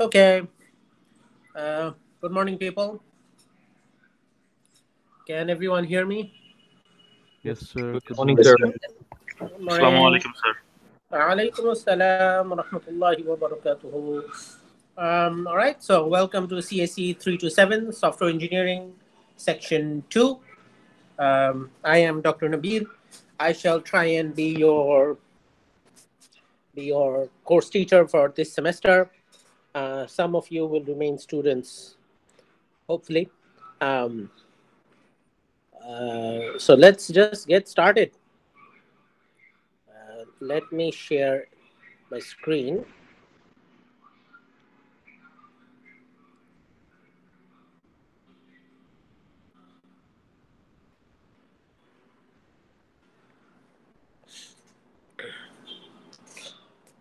Okay. Good morning, people. Can everyone hear me? Yes, sir. Good Good morning, morning. sir. Good Assalamu morning. alaikum, sir. Alaikum assalam wa rahmatullahi wa barakatuhu. All right, so welcome to CSE 327, Software Engineering, Section 2. I am Dr. Nabil. I shall try and be your course teacher for this semester. Some of you will remain students, hopefully. Um, so let's just get started. Let me share my screen.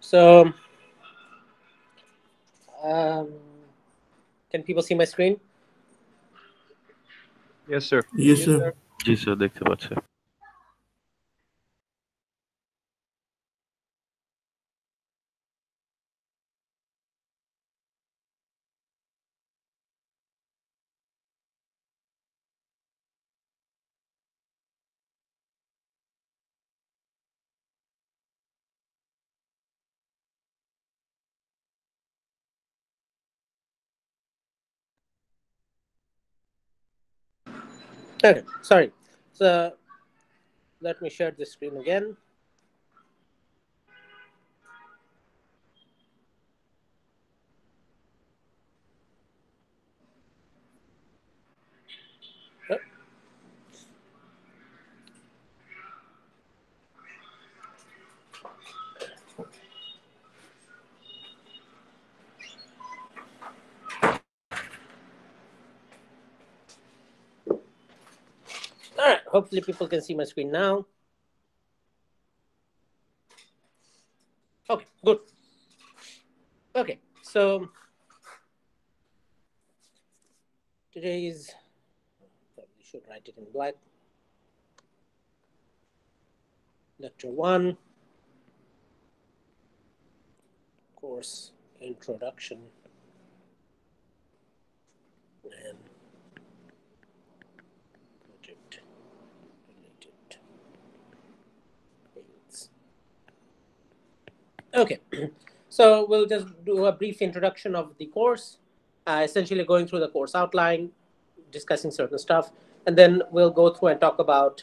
So, um, can people see my screen? Yes, sir. Yes, Yes, sir. sir. G sir দেখতে পাচ্ছে Okay, sorry. So, let me share the screen again. Oh, all right, hopefully people can see my screen now. Okay, good. Okay, so today is, probably should write it in black, lecture 1, course introduction and project related things. Okay, so we'll just do a brief introduction of the course, essentially going through the course outline, discussing certain stuff, and then we'll go through and talk about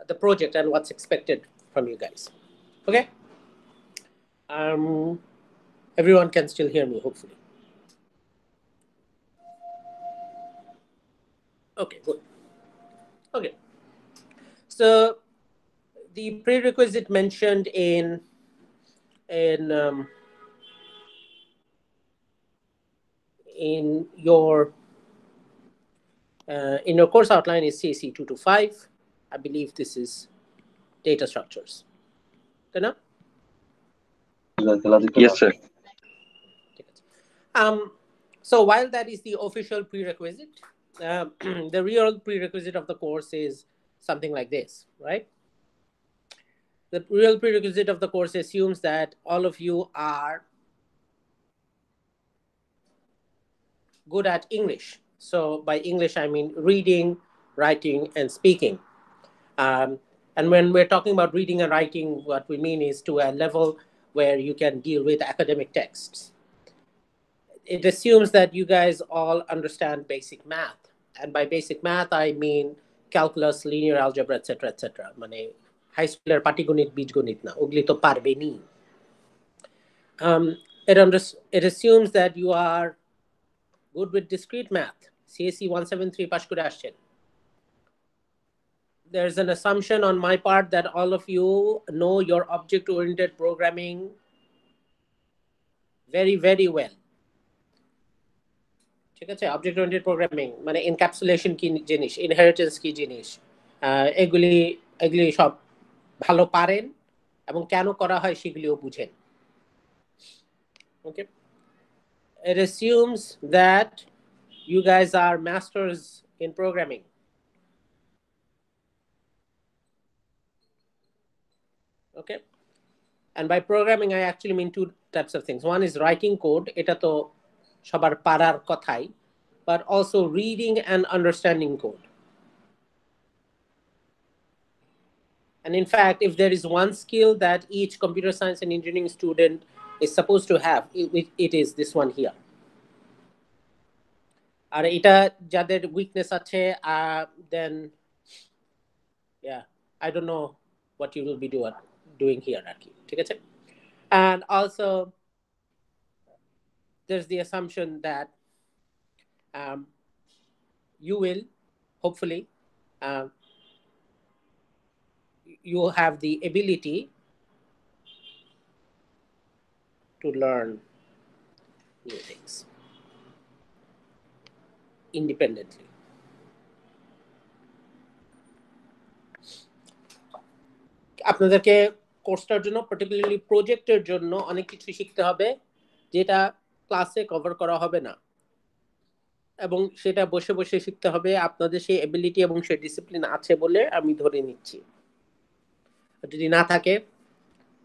the project and what's expected from you guys. Okay? Um, everyone can still hear me, hopefully. Okay, good. Okay. So the prerequisite mentioned in um, in your in your course outline is CAC 225. I believe this is data structures. Kana? Yes, sir. Um, so while that is the official prerequisite, the real prerequisite of the course is something like this, right? The real prerequisite of the course assumes that all of you are good at English. So by English, I mean reading, writing, and speaking. Um, and when we're talking about reading and writing, what we mean is to a level where you can deal with academic texts. It assumes that you guys all understand basic math. And by basic math, I mean calculus, linear algebra, etc., etc. মানে high স্কুলের পাটিগণিত বীজগণিত না ওগুলি তো পারবেনই it assumes that you are good with discrete math. CSE 173 পাশ করে আসছেন. There's an assumption on my part that all of you know your object-oriented programming very, very well. ঠিক আছে, অবজেক্ট ওরিয়েন্টেড প্রোগ্রামিং মানে এনক্যাপসুলেশন কি জিনিস, inheritance কি জিনিস, এগুলি এগুলি সব ভালো পারেন এবং কেন করা হয় সেগুলিও বুঝেন. Okay, it assumes that you guys are masters in programming. Okay, and by programming I actually mean types of things. One is writing code, এটা তো সবার পারার কথাই, but also reading and understanding code. And in fact, if there is one skill that each computer science and engineering student is supposed to have, it is this one here. আর এটা যাদের weakness আছে, then yeah, I don't know what you will be doing here আর কি, ঠিক আছে? And also there's the assumption that you will hopefully you will have the ability to learn new things independently. আপনাদেরকে কোর্সটার জন্য particularly প্রজেক্টের জন্য অনেক কিছু শিখতে হবে যেটা ক্লাসে কভার করা হবে না, এবং সেটা বসে বসে শিখতে হবে। আপনাদের সেই এবিলিটি এবং সেই ডিসিপ্লিন আছে বলে আমি ধরে নিচ্ছি, যদি না থাকে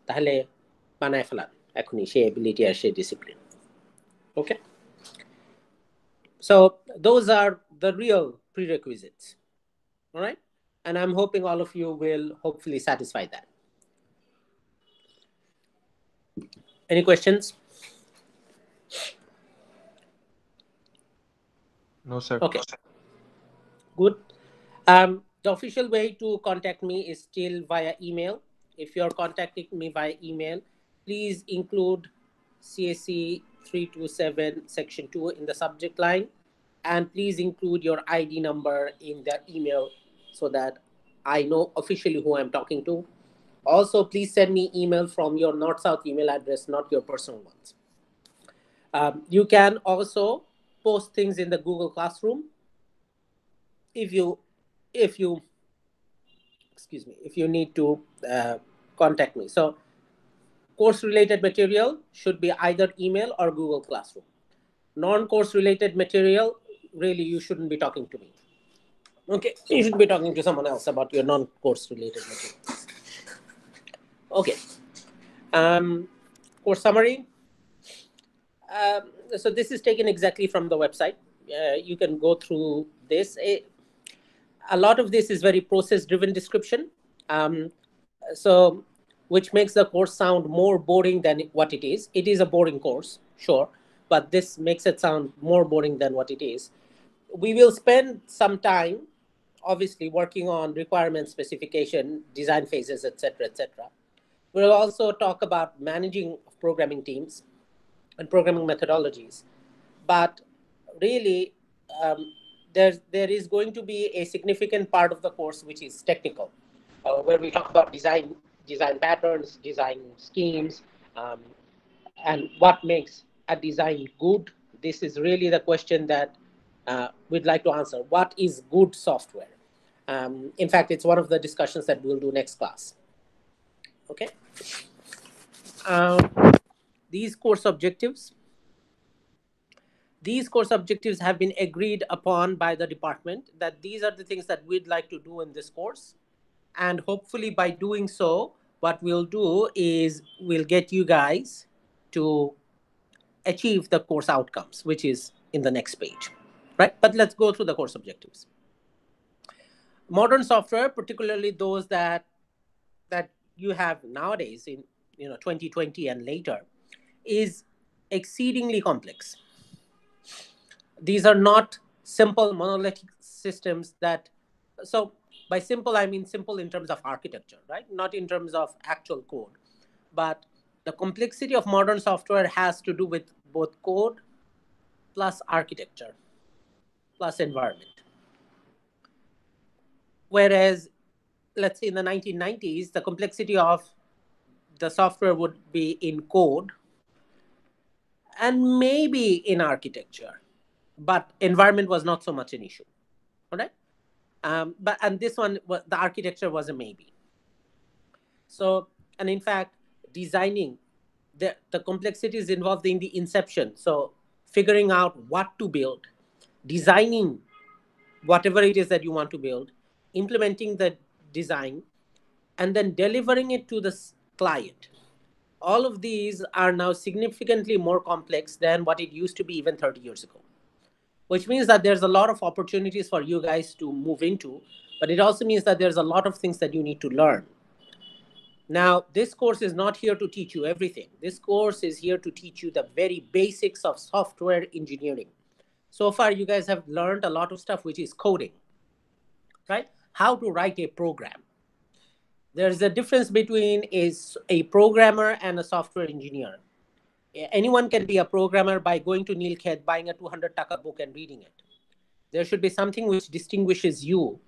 তাহলে বানায় ফেলান এখনই সেই এবিলিটি আর সেই discipline. Okay, so those are the real prerequisites, all right, and I'm hoping all of you will hopefully satisfy that. Any questions? No, sir. Okay, good. The official way to contact me is still via email. If you're contacting me via email, please include CSC 327 section 2 in the subject line, and please include your ID number in the email so that I know officially who I'm talking to. Also, please send me email from your North-South email address, not your personal ones. You can also post things in the Google Classroom if you need to contact me. So course related material should be either email or Google Classroom. Non-course related material, really you shouldn't be talking to me. Okay, you should be talking to someone else about your non-course related materials. Okay, course summary. So this is taken exactly from the website. You can go through this. A lot of this is very process-driven description, so which makes the course sound more boring than what it is. It is a boring course, sure, but this makes it sound more boring than what it is. We will spend some time, obviously, working on requirement specification, design phases, etc., etc. We'll also talk about managing programming teams and programming methodologies, but really there is going to be a significant part of the course which is technical, where we talk about design patterns, design schemes, and what makes a design good. This is really the question that we'd like to answer. What is good software? In fact, it's one of the discussions that we'll do next class. Okay. These course objectives have been agreed upon by the department, that these are the things that we'd like to do in this course. And hopefully by doing so, what we'll do is we'll get you guys to achieve the course outcomes, which is in the next page, right? But let's go through the course objectives. Modern software, particularly those that you have nowadays in 2020 and later, is exceedingly complex. These are not simple monolithic systems so by simple, I mean simple in terms of architecture, right? Not in terms of actual code. But the complexity of modern software has to do with both code plus architecture plus environment. Whereas, let's say in the 1990s, the complexity of the software would be in code and maybe in architecture, but environment was not so much an issue, all right? And this one, the architecture was a maybe. So, and in fact, designing, the complexity is involved in the inception. So figuring out what to build, designing whatever it is that you want to build, implementing the design, and then delivering it to the client. all of these are now significantly more complex than what it used to be even 30 years ago, which means that there's a lot of opportunities for you guys to move into, but it also means that there's a lot of things that you need to learn. Now, this course is not here to teach you everything. This course is here to teach you the very basics of software engineering. So far, you guys have learned a lot of stuff, which is coding, right? How to write a program. There's a difference between a programmer and a software engineer. Anyone can be a programmer by going to Neelkhet, buying a 200 taka book and reading it. There should be something which distinguishes you,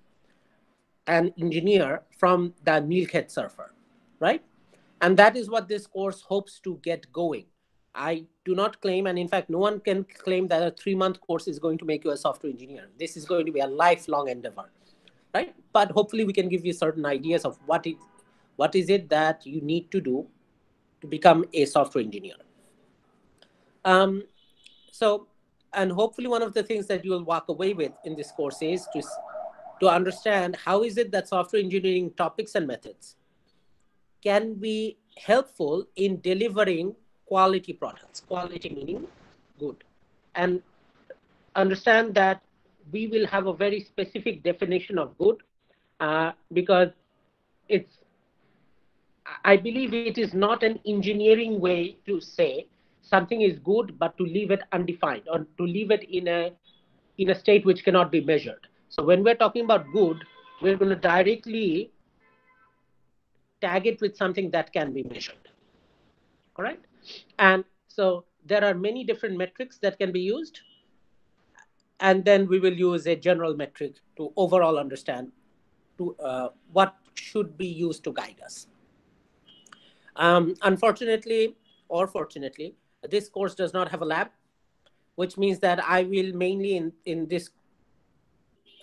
an engineer, from the Neelkhet surfer, right? And that is what this course hopes to get going. I do not claim, and in fact, no one can claim that a 3-month course is going to make you a software engineer. This is going to be a lifelong endeavor, right? But hopefully we can give you certain ideas of what is it that you need to do to become a software engineer. And hopefully one of the things that you will walk away with in this course is to understand how is it that software engineering topics and methods can be helpful in delivering quality products, quality meaning good. And understand that we will have a very specific definition of good because I believe it is not an engineering way to say something is good, but to leave it undefined or to leave it in a state which cannot be measured. So when we're talking about good, we're going to directly tag it with something that can be measured. All right. And so there are many different metrics that can be used. And then we will use a general metric to overall understand what should be used to guide us. Unfortunately, or fortunately, this course does not have a lab, which means that I will mainly in this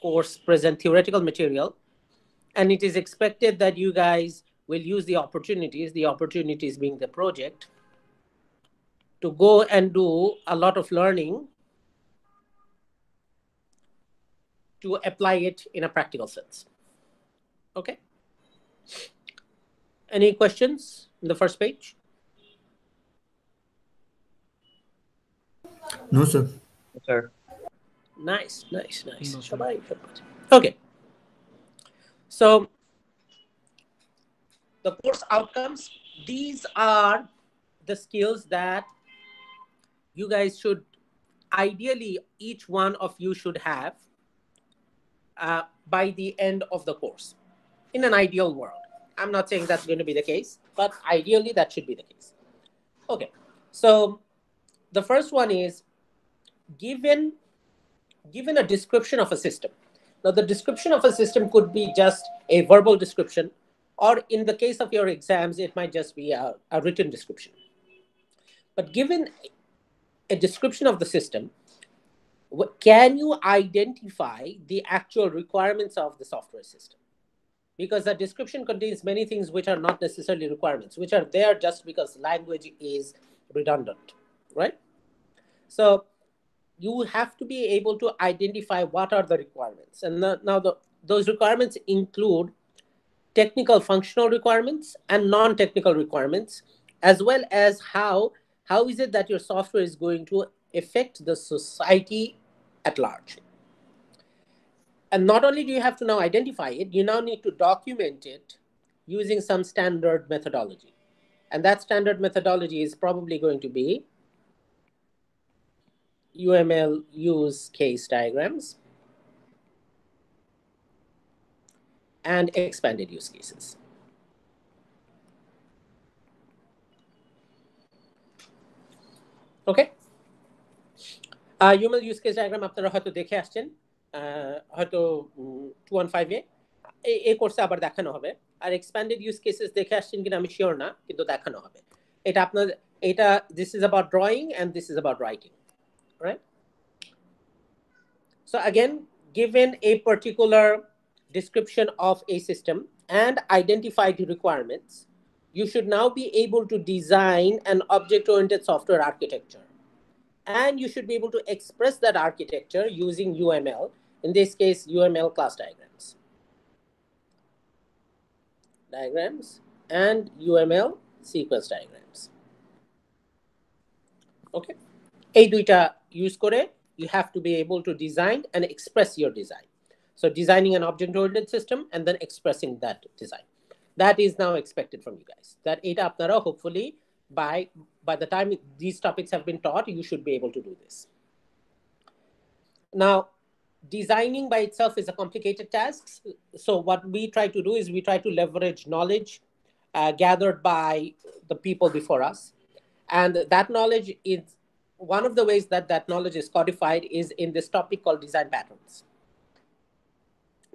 course present theoretical material. And it is expected that you guys will use the opportunities being the project, to go and do a lot of learning to apply it in a practical sense. Okay. Any questions in the first page? No, sir. Sir. Nice. No, sir. Shabai. Okay. So the course outcomes, these are the skills that you guys should, ideally, each one of you should have by the end of the course, in an ideal world. I'm not saying that's going to be the case, but ideally that should be the case. Okay, so the first one is given a description of a system. Now, the description of a system could be just a verbal description, or in the case of your exams, it might just be a written description. But given a description of the system, can you identify the actual requirements of the software system? Because the description contains many things which are not necessarily requirements, which are there just because language is redundant, right? So you have to be able to identify what are the requirements. And those requirements include technical functional requirements and non-technical requirements, as well as how is it that your software is going to affect the society at large. And not only do you have to now identify it, you now need to document it using some standard methodology. And that standard methodology is probably going to be UML use case diagrams and expanded use cases. Okay. UML use case diagram আপনারা হয়তো দেখে আসছেন, হয়তো 215 এই কোর্সে আবার দেখানো হবে, আর expanded use cases দেখে আসছেন কিনা আমি শিওর না, কিন্তু দেখানো হবে। এটা this is about drawing and this is about writing, right? So again, given a particular description of a system and identified requirements, you should now be able to design an object-oriented software architecture. And you should be able to express that architecture using UML, in this case, UML class diagrams and UML sequence diagrams. Okay, এই দুইটা use করে you have to be able to design and express your design. So designing an object-oriented system and then expressing that design. That is now expected from you guys. That এটা আপনারা hopefully by the time these topics have been taught, you should be able to do this. Now, designing by itself is a complicated task. So what we try to do is we try to leverage knowledge gathered by the people before us. And that knowledge is, one of the ways that that knowledge is codified is in this topic called design patterns.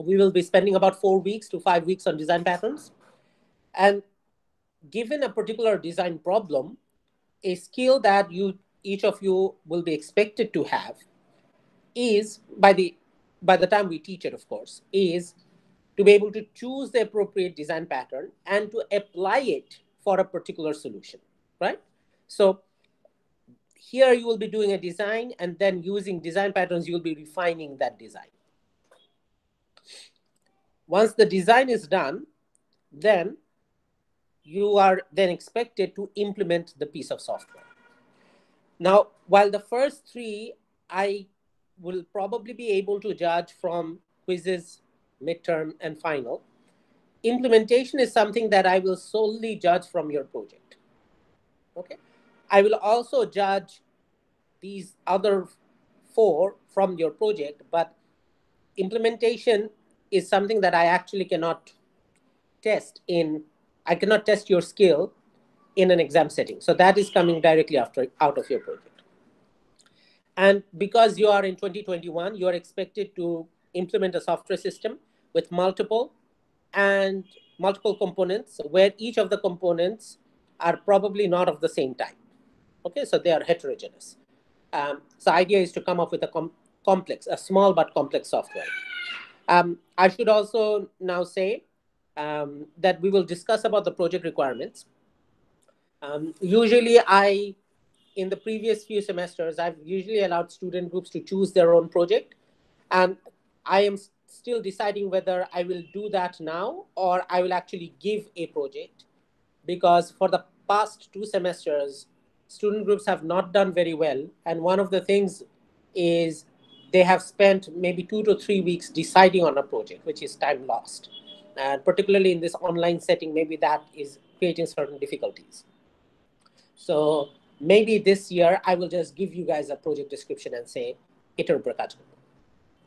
We will be spending about 4 weeks to 5 weeks on design patterns. And given a particular design problem, a skill that each of you will be expected to have is, by the time we teach it, of course, is to be able to choose the appropriate design pattern and to apply it for a particular solution, right? So here you will be doing a design, and then using design patterns, you will be refining that design. Once the design is done, then you are then expected to implement the piece of software. Now, while the first 3 I will probably be able to judge from quizzes, midterm, and final, implementation is something that I will solely judge from your project. Okay, I will also judge these other 4 from your project, but implementation is something that I actually cannot test I cannot test your skill in an exam setting. So that is coming directly out of your project. And because you are in 2021, you are expected to implement a software system with multiple components, where each of the components are probably not of the same type. Okay, so they are heterogeneous. So the idea is to come up with a small but complex software. I should also now say that we will discuss about the project requirements. Usually in the previous few semesters, I've usually allowed student groups to choose their own project. And I am still deciding whether I will do that now or I will actually give a project, because for the past 2 semesters, student groups have not done very well. And one of the things is they have spent maybe 2 to 3 weeks deciding on a project, which is time lost. And particularly in this online setting, maybe that is creating certain difficulties. So maybe this year I will just give you guys a project description and say, etar upor kaj korbo.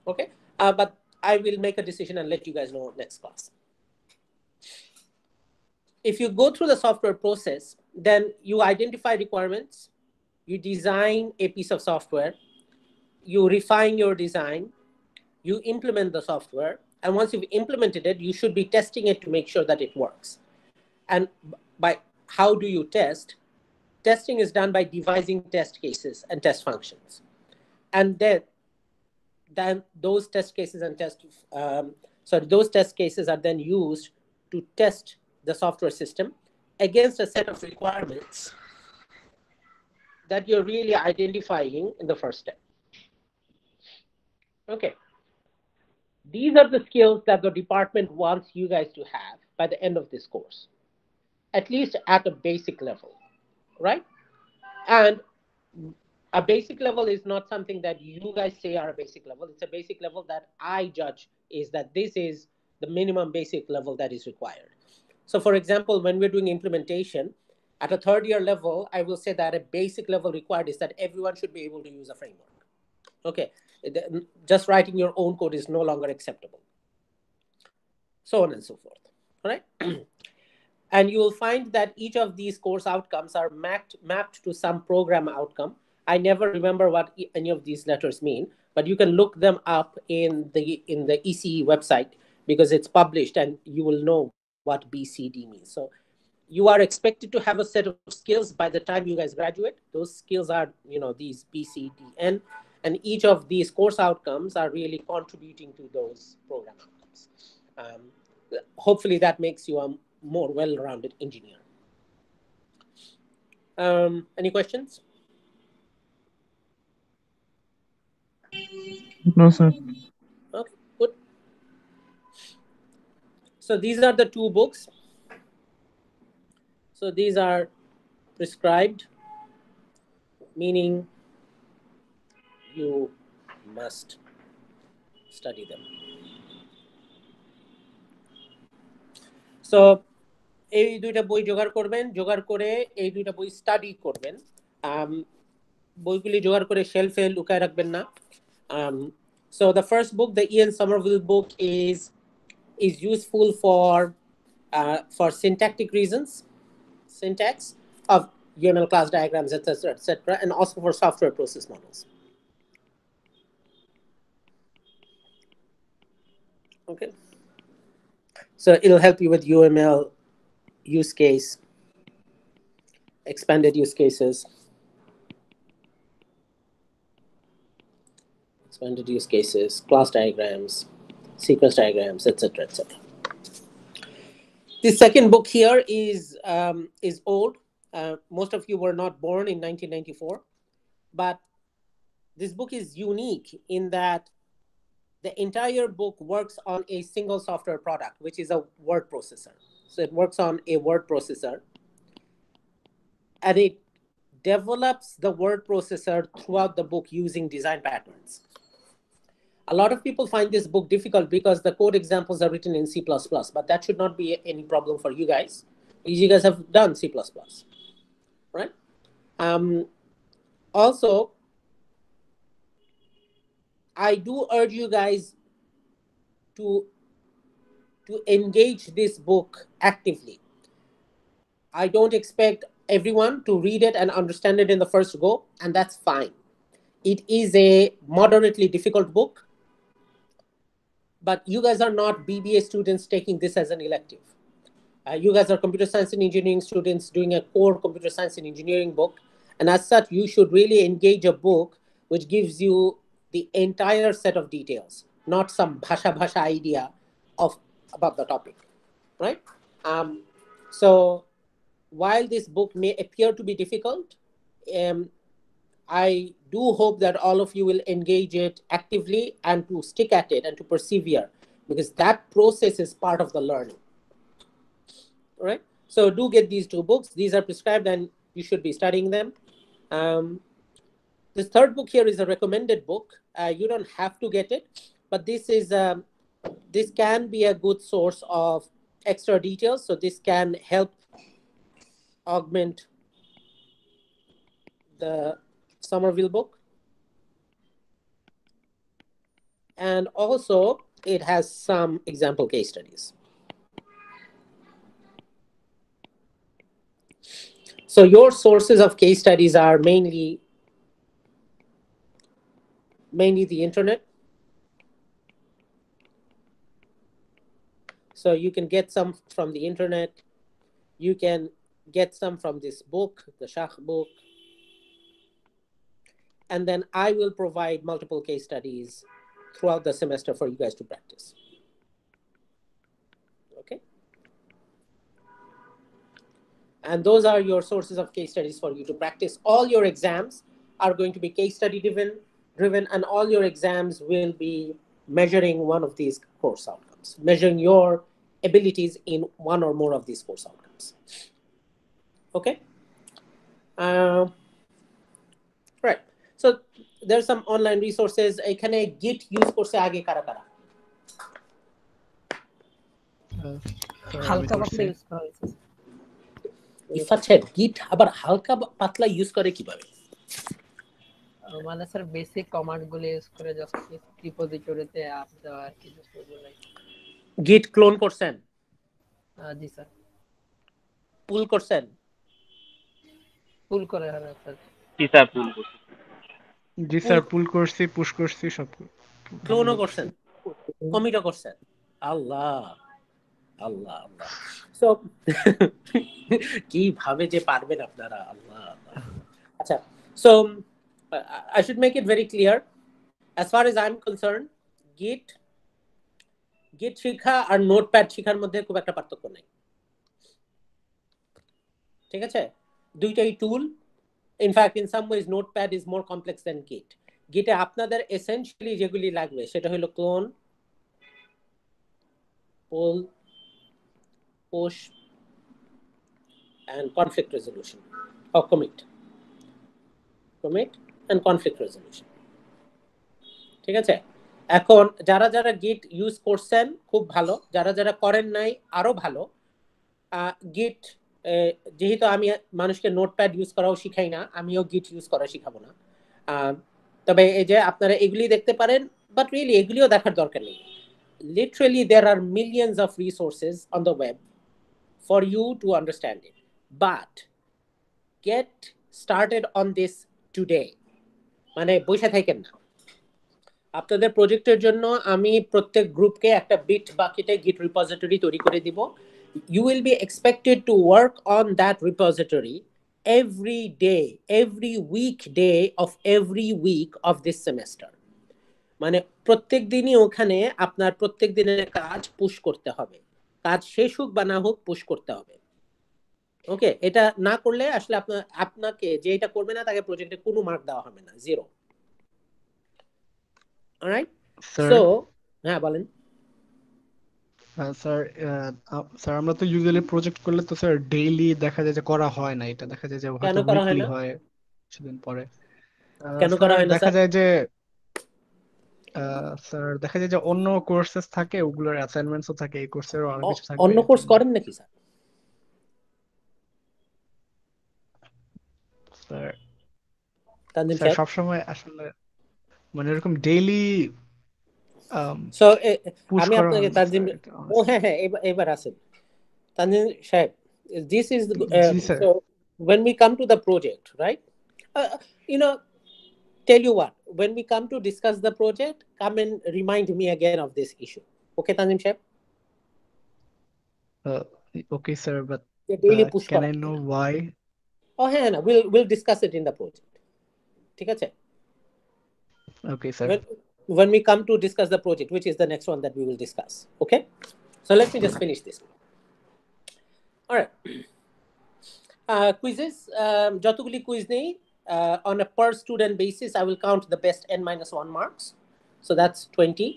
Okay, but I will make a decision and let you guys know next class. If you go through the software process, then you identify requirements, you design a piece of software, you refine your design, you implement the software, and once you've implemented it, you should be testing it to make sure that it works. And by how do you test? Testing is done by devising test cases and test functions. And then those test cases and those test cases are then used to test the software system against a set of requirements that you're really identifying in the first step. Okay. These are the skills that the department wants you guys to have by the end of this course, at least at a basic level, right? And a basic level is not something that you guys say are a basic level. It's a basic level that I judge is that this is the minimum basic level that is required. So for example, when we're doing implementation at a 3rd year level, I will say that a basic level required is that everyone should be able to use a framework. Okay, just writing your own code is no longer acceptable. So on and so forth, all right? And you will find that each of these course outcomes are mapped to some program outcome. I never remember what any of these letters mean, but you can look them up in the ECE website because it's published, and you will know what BCD means. So you are expected to have a set of skills by the time you guys graduate. Those skills are, these BCDN, and each of these course outcomes are really contributing to those program outcomes. Hopefully that makes you a more well-rounded engineer. Any questions? No, sir. Okay, good. So these are the 2 books. So So these are prescribed, meaning you must study them. So এই দুইটা বই জোগাড় করবেন, জোগাড় করে এই দুইটা বই স্টাডি করবেন। বইগুলি জোগাড় করে শেলফে লুকায় রাখবেন না। So the first book, the Ian Somerville book, is useful for syntactic reasons, syntax of UML class diagrams, etc., and also for software process models. Okay, so it'll help you with UML use case, expanded use cases, class diagrams, sequence diagrams, etc., etc. The second book here is old. Most of you were not born in 1994, but this book is unique in that the entire book works on a single software product, which is a word processor. So it works on a word processor, and it develops the word processor throughout the book using design patterns. A lot of people find this book difficult because the code examples are written in C++, but that should not be any problem for you guys. You guys have done C++, right? Also, I do urge you guys to engage this book actively. I don't expect everyone to read it and understand it in the first go, and that's fine. It is a moderately difficult book, but you guys are not BBA students taking this as an elective. You guys are computer science and engineering students doing a core computer science and engineering book, and as such, you should really engage a book which gives you the entire set of details, not some bhasha idea about the topic, right? So while this book may appear to be difficult, I do hope that all of you will engage it actively and to stick at it and to persevere, because that process is part of the learning. All right? So do get these two books. These are prescribed and you should be studying them. This third book here is a recommended book. You don't have to get it, but this can be a good source of extra details. So this can help augment the Somerville book. And also it has some example case studies. So your sources of case studies are mainly the internet. So you can get some from the internet. You can get some from this book, the Shach book. And then I will provide multiple case studies throughout the semester for you guys to practice. Okay? And those are your sources of case studies for you to practice. All your exams are going to be case study driven, and all your exams will be measuring one of these course outcomes, measuring your abilities in one or more of these course outcomes. Okay? Right. So there's some online resources. এখানে Git use করছে আগে কারা কারা? হালকা পাতলা use করা হয়েছে। ইফাত সাহেব, Git আবার হালকা পাতলা ইউজ করে কিভাবে? মানে স্যার বেসিক কমান্ড গুলো ইউজ করে জাস্ট রিপোজিটরিতে আপ দেওয়া আর কি জাস্ট ওগুলো। Git ক্লোন করছেন? জি স্যার। পুল করছেন? পুল করে আর স্যার। জি স্যার পুল করছি। জি স্যার পুল করছি, পুশ করছি, সব ক্লোনও করছেন, কমিটও করছেন। আল্লাহ আল্লাহ আল্লাহ। সো কিভাবে যে পারবেন আপনারা, আল্লাহ আল্লাহ। আচ্ছা, so I should make it very clear, as far as I'm concerned, Git শিখা আর নোটপ্যাড শিখার মধ্যে খুব একটা পার্থক্য নাই। ঠিক আছে, দুইটাই টুল। In fact, in some ways, Notepad is more complex than Git. Git এ আপনাদের essentially যেগুলি লাগবে সেটা হলো clone, pool, push, and conflict resolution, or commit and conflict resolution. ঠিক আছে? এখন যারা যারা গিট ইউজ করছেন খুব ভালো, যারা যারা করেন নাই আরো ভালো। গিট যেহেতু আমি মানুষকে নোটপ্যাড ইউজ করাও শিখাই না, আমিও গিট ইউজ করা শিখাবো না। তবে এই যে আপনারা এগুলি দেখতে পারেন, বাট রিয়েলি এগুলিও দেখার দরকার নেই। Literally there are millions of resources on the web for you to understand it, but get started on this today. মানে বসে থাকেন না। আপনাদের প্রজেক্টের জন্য আমি প্রত্যেক গ্রুপকে একটা বিট বাকেটে গিট রিপোজিটরি তৈরি করে দিব। You will be expected to work on that repository every day, every weekday of every week of this semester. মানে প্রত্যেক দিনই ওখানে আপনার প্রত্যেক দিনের কাজ পুশ করতে হবে, কাজ শেষ হোক বা না হোক পুশ করতে হবে। ওকে, এটা না করলে আসলে আপনাকে যে এটা করবে না তাকে প্রজেক্টে কোনো মার্ক দেওয়া হবে না, 0। অলরাইট, সো হ্যাঁ বলেন। স্যার স্যার আমরা তো ইউজুয়ালি প্রজেক্ট করলে তো স্যার ডেইলি দেখা যায় যে করা হয় না, এটা দেখা যায় যে হয়তো উইকলি হয় কিছুদিন পরে। কেন করা হয় না দেখা যায় যে স্যার দেখা যায় যে অন্য কোর্সেস থাকে, ওগুলোর অ্যাসাইনমেন্টসও থাকে, এই কোর্সেরও অনেক কিছু থাকে। অন্য কোর্স করেন নাকি স্যার? স্যার সবসময় আসলে মানে এরকম ডেইলি সো আমি আপনাকে তানজিম, ও হ্যাঁ হ্যাঁ এবার আসেন তানজিম সাহেব, this is so when we come to the project, right, you know, tell you what, when we come to discuss the project, come and remind me again of this issue. Okay, Tanzim Shep? Okay, sir, but can I know why? Oh, yeah, no, we'll discuss it in the project. ঠিক আছে? Okay, sir. When we come to discuss the project, which is the next one that we will discuss. Okay? So let me just finish this. All right. Quizzes. যতগুলি quiz নেই, on a per student basis, I will count the best n-1 marks. So that's 20.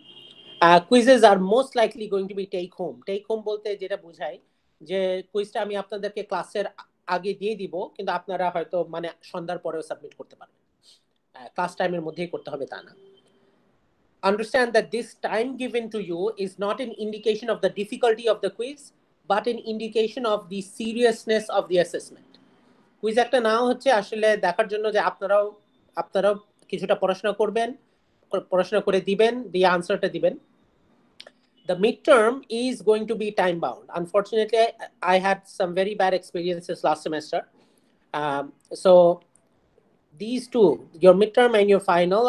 Quizzes are most likely going to be take home. Take home বলতে যেটা বোঝায় যে কুইজটা আমি আপনাদেরকে ক্লাসের আগে দিয়ে দিব, কিন্তু আপনারা হয়তো মানে সন্ধ্যার পরেও সাবমিট করতে পারবেন, ক্লাস টাইমের মধ্যেই করতে হবে তা না। Understand that this time given to you is not an indication of the difficulty of the quiz, but an indication of the seriousness of the assessment. Quiz একটা নাও হচ্ছে আসলে দেখার জন্য যে আপনারাও কিছুটা পড়াশোনা করবেন, পড়াশোনা করে দিবেন, দিয়ে আনসারটা দিবেন। The midterm is going to be time bound. Unfortunately, I had some very bad experiences last semester. So these two, your midterm and your final,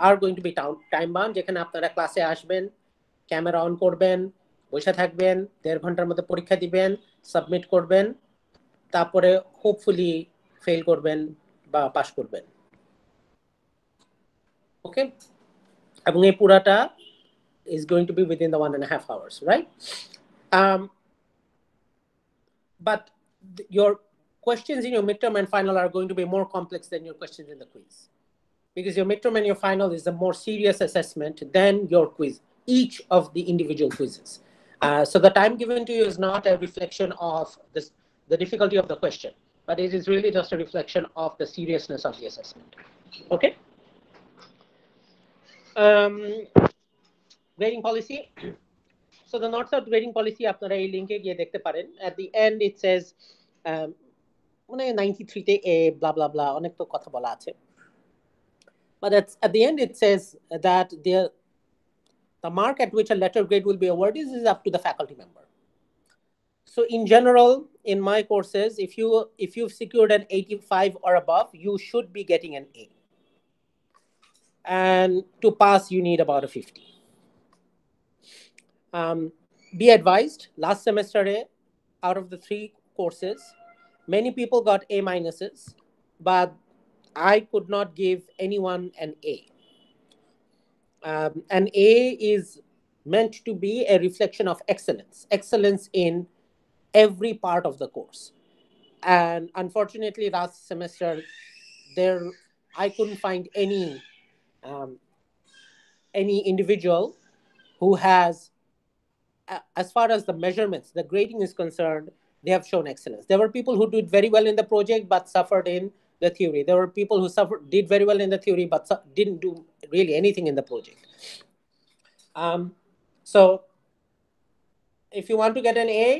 are going to be time bound. যেখানে আপনারা ক্লাসে আসবেন, camera on করবেন, বসে থাকবেন, 1.5 ঘন্টার মধ্যে পরীক্ষা দিবেন, সাবমিট করবেন, তারপরে হোপফুলি ফেল করবেন বা পাস করবেন। ওকে, এবং এই পুরাটা is going to be within the 1.5 hours, right? But your questions in your midterm and final are going to be more complex than your questions in the quiz, because your midterm and your final is a more serious assessment than your quiz, each of the individual quizzes. So the time given to you is not a reflection of the difficulty of the question, but it is really just a reflection of the seriousness of the assessment. Okay? Grading policy. So the North-South grading policy, আপনারা এই লিংকে গিয়ে দেখতে পারেন। At the end it says 93 তে A, blah blah blah, অনেক তো কথা বলা আছে। But at the end it says that the mark at which a letter grade will be awarded is up to the faculty member. So in general, in my courses, if you've secured an 85 or above, you should be getting an A. And to pass, you need about a 50. Be advised, last semester, out of the 3 courses, many people got A minuses, but I could not give anyone an A. An A is meant to be a reflection of excellence in every part of the course. And unfortunately, last semester, I couldn't find any individual who has, as far as the measurements, the grading is concerned, they have shown excellence. There were people who did very well in the project but suffered in the theory. There were people who did very well in the theory but didn't do really anything in the project. So if you want to get an A,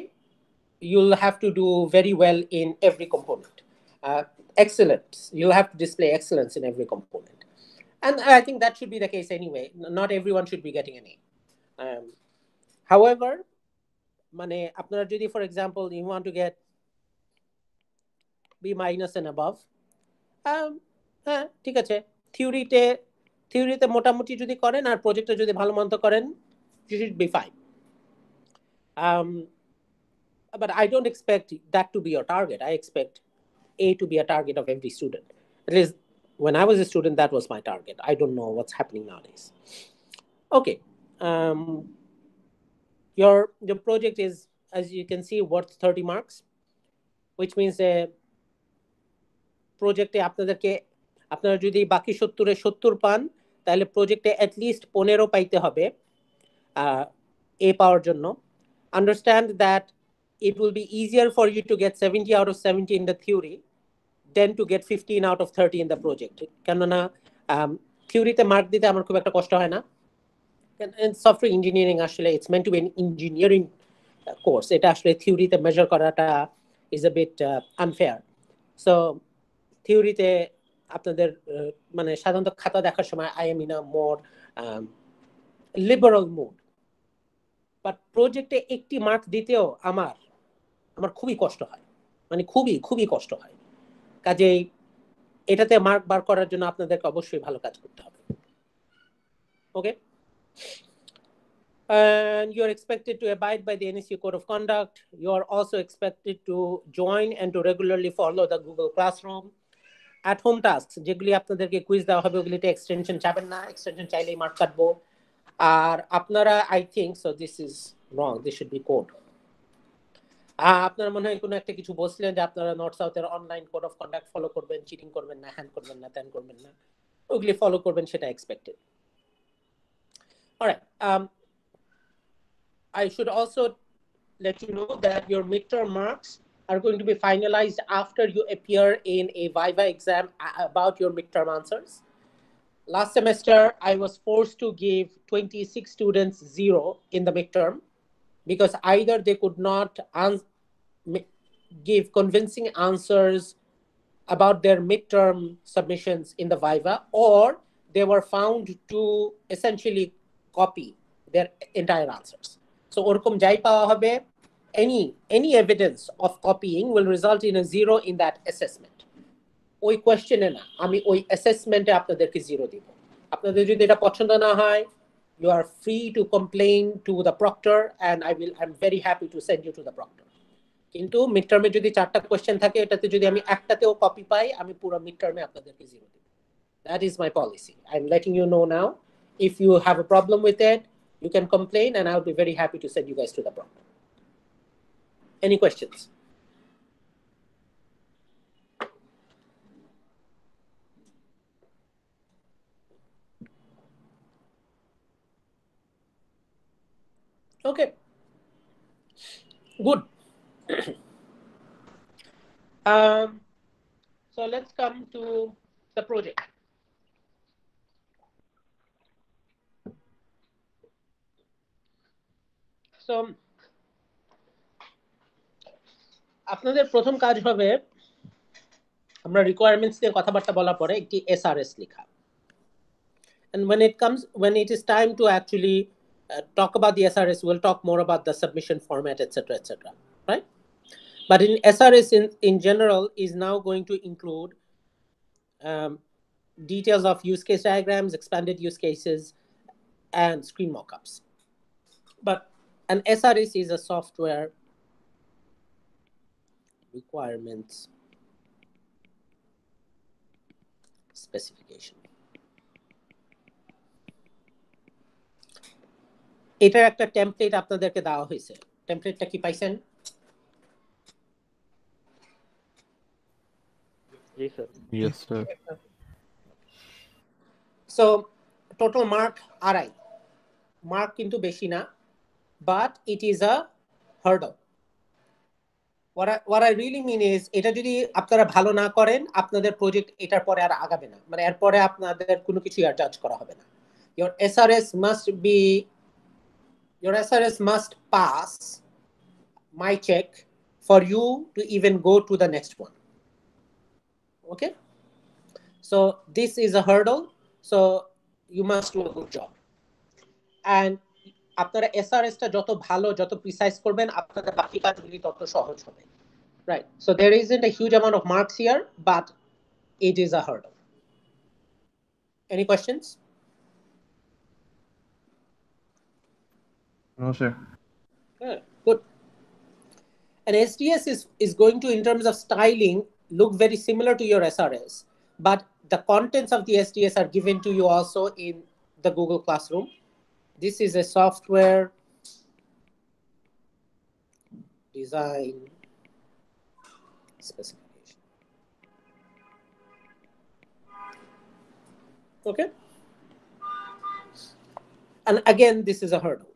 you'll have to do very well in every component. Excellence, you'll have to display excellence in every component. And I think that should be the case anyway. Not everyone should be getting an A. However, আপনারা যদি, for example, you want to get B- and above, ঠিক আছে, থিওরিতে মোটামুটি যদি করেন আর প্রজেক্টে যদি ভালো মন্দ করেন, you should be fine. But I don't expect that to be your target. I expect A to be a target of every student. At least when I was a student, that was my target. I don't know what's happening nowadays. Okay. Your project is, as you can see, worth 30 marks, which means project আপনারা যদি বাকি 70-এ 70 পান, তাহলে প্রজেক্টে at least 15 পাইতে হবে A পাওয়ার জন্য. Understand that it will be easier for you to get 70 out of 70 in the theory than to get 15 out of 30 in the project. কেননা থিওরিতে মার্ক দিতে আমার খুব একটা কষ্ট হয় না. And software engineering actually, it's meant to be an engineering course. It actually থিওরিতে measure করাটা is a bit unfair. So থিওরিতে আপনাদের সাধারণত খাতা দেখার সময় I am in a more liberal mood. But প্রজেক্টে একটি মার্ক দিতেও আমার খুবই কষ্ট হয়, খুবই কষ্ট হয়. কাজেই এটাতে মার্ক বার করার জন্য আপনাদেরকে অবশ্যই ভালো কাজ করতে হবে. Okay? And you're expected to abide by the NSU Code of Conduct. You're also expected to join and to regularly follow the Google Classroom. At home tasks, যেগুলি আপনাদেরকে কুইজ দেওয়া হবে, ওগুলিতে এক্সটেনশন চাবেন না. এক্সটেনশন চাইলেই মার্ক কাটবো. আর আপনারা, I think, so this is wrong, this should be code. আপনারা মনে হয় কোনো একটা কিছু বলছিলেন যে আপনারা নর্থ সাউথের online code of conduct follow করবেন, চিটিং করবেন না, হ্যান্ড করবেন না, ত্যান করবেন না, ওগুলি ফলো করবেন, সেটা expected. Alright, I should also let you know that your midterm marks are going to be finalized after you appear in a Viva exam about your midterm answers. Last semester, I was forced to give 26 students 0 in the midterm because either they could not give convincing answers about their midterm submissions in the Viva, or they were found to essentially copy their entire answers. So ওরকম যাই পাওয়া হবে, any evidence of copying will result in a 0 in that assessment. ওই কোয়েশ্চেনে না, আমি ওই অ্যাসেসমেন্টে আপনাদেরকে 0 দিব. আপনাদের যদি এটা পছন্দ না হয়, you are free to complain to the proctor and I'm very happy to send you to the proctor. কিন্তু মিড টার্মে যদি 4টা কোয়েশ্চেন থাকে, এটাতে যদি আমি একটাতেও কপি পাই, আমি পুরো মিড টার্মে আপনাদেরকে 0 দিব. That is my policy. I'm letting you know now. If you have a problem with it, you can complain and I'll be very happy to send you guys to the proctor. Any questions? Okay. Good. So let's come to the project. So আপনাদের প্রথম কাজ হবে, আমরা requirements নিয়ে কথাবার্তা বলার পরে একটি SRS লেখা. And when it is time to actually talk about the SRS, we'll talk more about the submission format, etc., right? But in SRS in general is now going to include details of use case diagrams, expanded use cases, and screen mockups. But an SRS is a software requirements specification. এটার একটা template আপনাদেরকে দেওয়া হয়েছে. টেমপ্লেটটা কি পাইছেন? Yes, sir. Yes, sir. So total mark আড়াই. Mark কিন্তু বেশি না, but it is a hurdle. what I really mean is এটা যদি আপনারা ভালো না করেন আপনাদের প্রজেক্ট এটার পরে আর আগাবে না, মানে এরপরে আপনাদের কোনো কিছু আর জাজ করা হবে না। your SRS must pass my check for you to even go to the next one. Okay, so this is a hurdle, so you must do a good job. And আপনারা SRS টা যত ভালো যত প্রিসাইজ করবেন আপনাদের বাকি কাজগুলি তত সহজ হবে, right? So there isn't a huge amount of marks here, but it is a hurdle. Any questions? No, sir. Good. An SDS is going to, in terms of styling, look very similar to your SRS, but the contents of the SDS are given to you also in the Google Classroom. This is a software design specification. Okay. And again, this is a hurdle.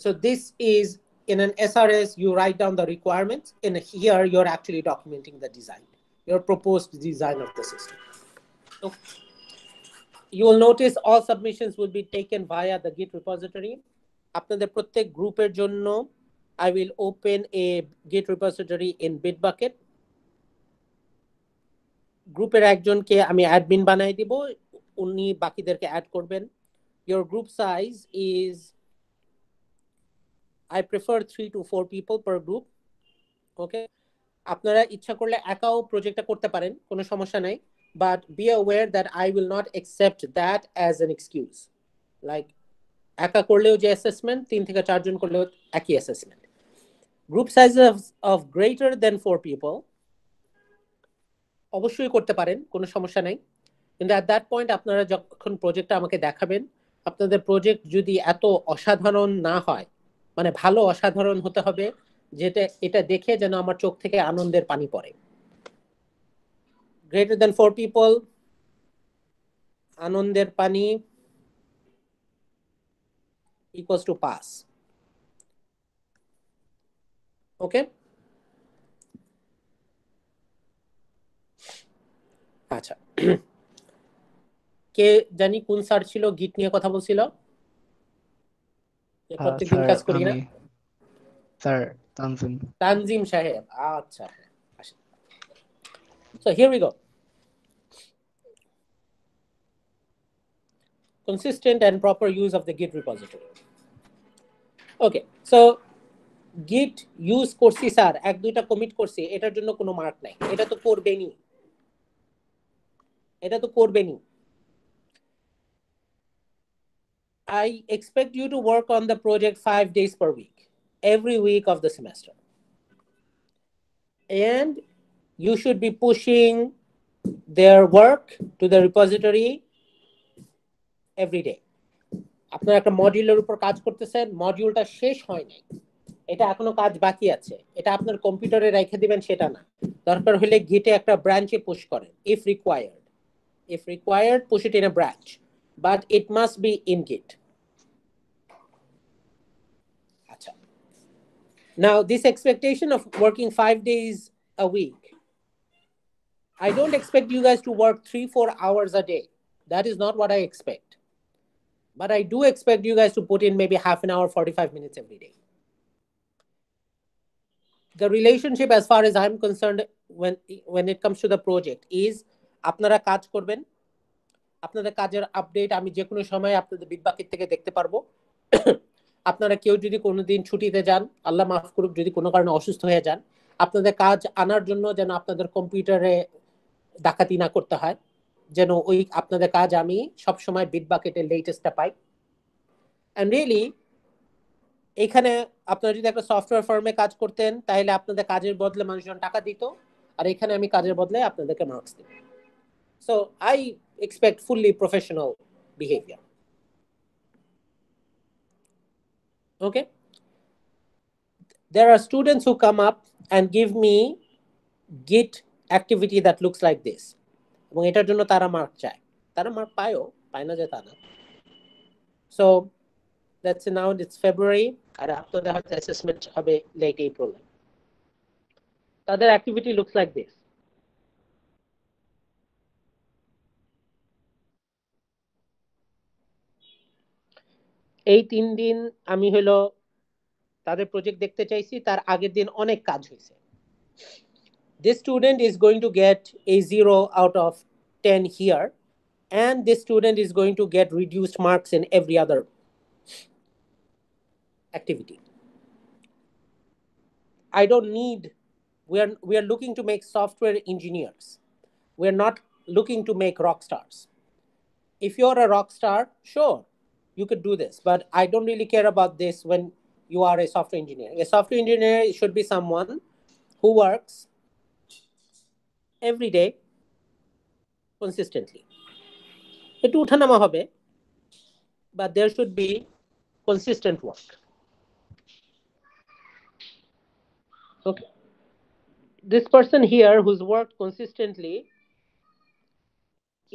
So this is in an SRS, you write down the requirements. In here, you're actually documenting the design, your proposed design of the system. So you will notice all submissions will be taken via the Git repository. আপনাদের প্রত্যেক গ্রুপের জন্য I will open a Git repository in Bitbucket. গ্রুপের একজনকে আমি admin বানাই দিব, উনি বাকিদেরকে অ্যাড করবেন। Your group size is, I prefer 3 to 4 people per group. Okay, আপনারা ইচ্ছা করলে একাও প্রজেক্টটা করতে পারেন, কোনো সমস্যা নাই, but be aware that I will not accept that as an excuse. Like একা করলেও যে অ্যাসেসমেন্ট, 3 থেকে 4 জন করলেও একই assessment. Group size of greater than 4 people অবশ্যই করতে পারেন, কোনো সমস্যা নাই, কিন্তু at that point আপনারা যখন প্রজেক্টটা আমাকে দেখাবেন, আপনাদের প্রজেক্ট যদি এত অসাধারণ না হয়, মানে ভালো অসাধারণ হতে হবে, যেটা এটা দেখে যেন আমার চোখ থেকে আনন্দের পানি পড়ে। Greater than 4 people, আনন্দের পানি equals to pass. Okay, আচ্ছা, কে জানি কোন স্যার ছিল গিট নিয়ে কথা বলছিল, প্রত্যেকদিন কাজ করি না, স্যার তানজিম সাহেব, আচ্ছা। So here we go. Consistent and proper use of the Git repository. Okay, so Git use করছি স্যার, এক দুইটা কমিট করছি, এটার জন্য কোনো মার্ক নাই, এটা তো করবেনই, এটা তো করবেনই। I expect you to work on the project 5 days per week, every week of the semester. And you should be pushing their work to the repository every day. আপনারা একটা মডিউলের উপর কাজ করতেছেন, মডিউলটা শেষ হয় নাই, এটা এখনো কাজ বাকি আছে, এটা আপনার কম্পিউটারে রেখে দিবেন সেটা না, দরকার হলে গিটে একটা ব্রাঞ্চে পুশ করেন, if required push it in a branch, but it must be in Git. Acha. Now this expectation of working 5 days a week, I don't expect you guys to work 3-4 hours a day. That is not what I expect. But I do expect you guys to put in maybe half an hour, 45 minutes every day. The relationship, as far as I'm concerned, when it comes to the project, is আপনারা কাজ করবেন, আপনাদের কাজের update আমি যে কোনো সময় আপনাদের বিটবাকেট থেকে দেখতে পারবো। আপনারা কেউ যদি কোনোদিন ছুটিতে যান, আল্লাহ মাফ করুক, যদি কোনো কারণে অসুস্থ হয়ে যান, আপনাদের কাজ আনার জন্য যেন আপনাদের কম্পিউটারে ডাকাতি না করতে হয়, যেন ওই আপনাদের কাজ আমি সব সময় বিটবাকেটের লেটেস্টটা পাই। এন্ড রিয়েলি এখানে আপনারা যদি একটা সফটওয়্যার ফার্মে কাজ করতেন, তাহলে আপনাদের কাজের বদলে মানুষজন টাকা দিত, আর এখানে আমি কাজের বদলে আপনাদেরকে মার্কস দিই। So I expect fully professional behavior. Okay, there are students who come up and give me Git activity that looks like this, এবং এটার জন্য তারা মার্ক চায়, তারা মার্ক পায় না যে তা না। So that's now, it's February, আর আপনাদের হয়তো অ্যাসেসমেন্ট হবে লেট এপ্রিল। তাদের অ্যাক্টিভিটি লুকস লাইক দিস। এই 3 দিন আমি হলো তাদের প্রজেক্ট দেখতে চাইছি, তার আগের দিন অনেক কাজ হয়েছে। This student is going to get a 0 out of 10 here, and this student is going to get reduced marks in every other activity. I don't need, we are looking to make software engineers. We are not looking to make rock stars. If you're a rock star, sure, you could do this, but I don't really care about this when you are a software engineer. A software engineer should be someone who works every day consistently. একটু উঠানামা হবে, but there should be consistent work. Okay. This person here who's worked consistently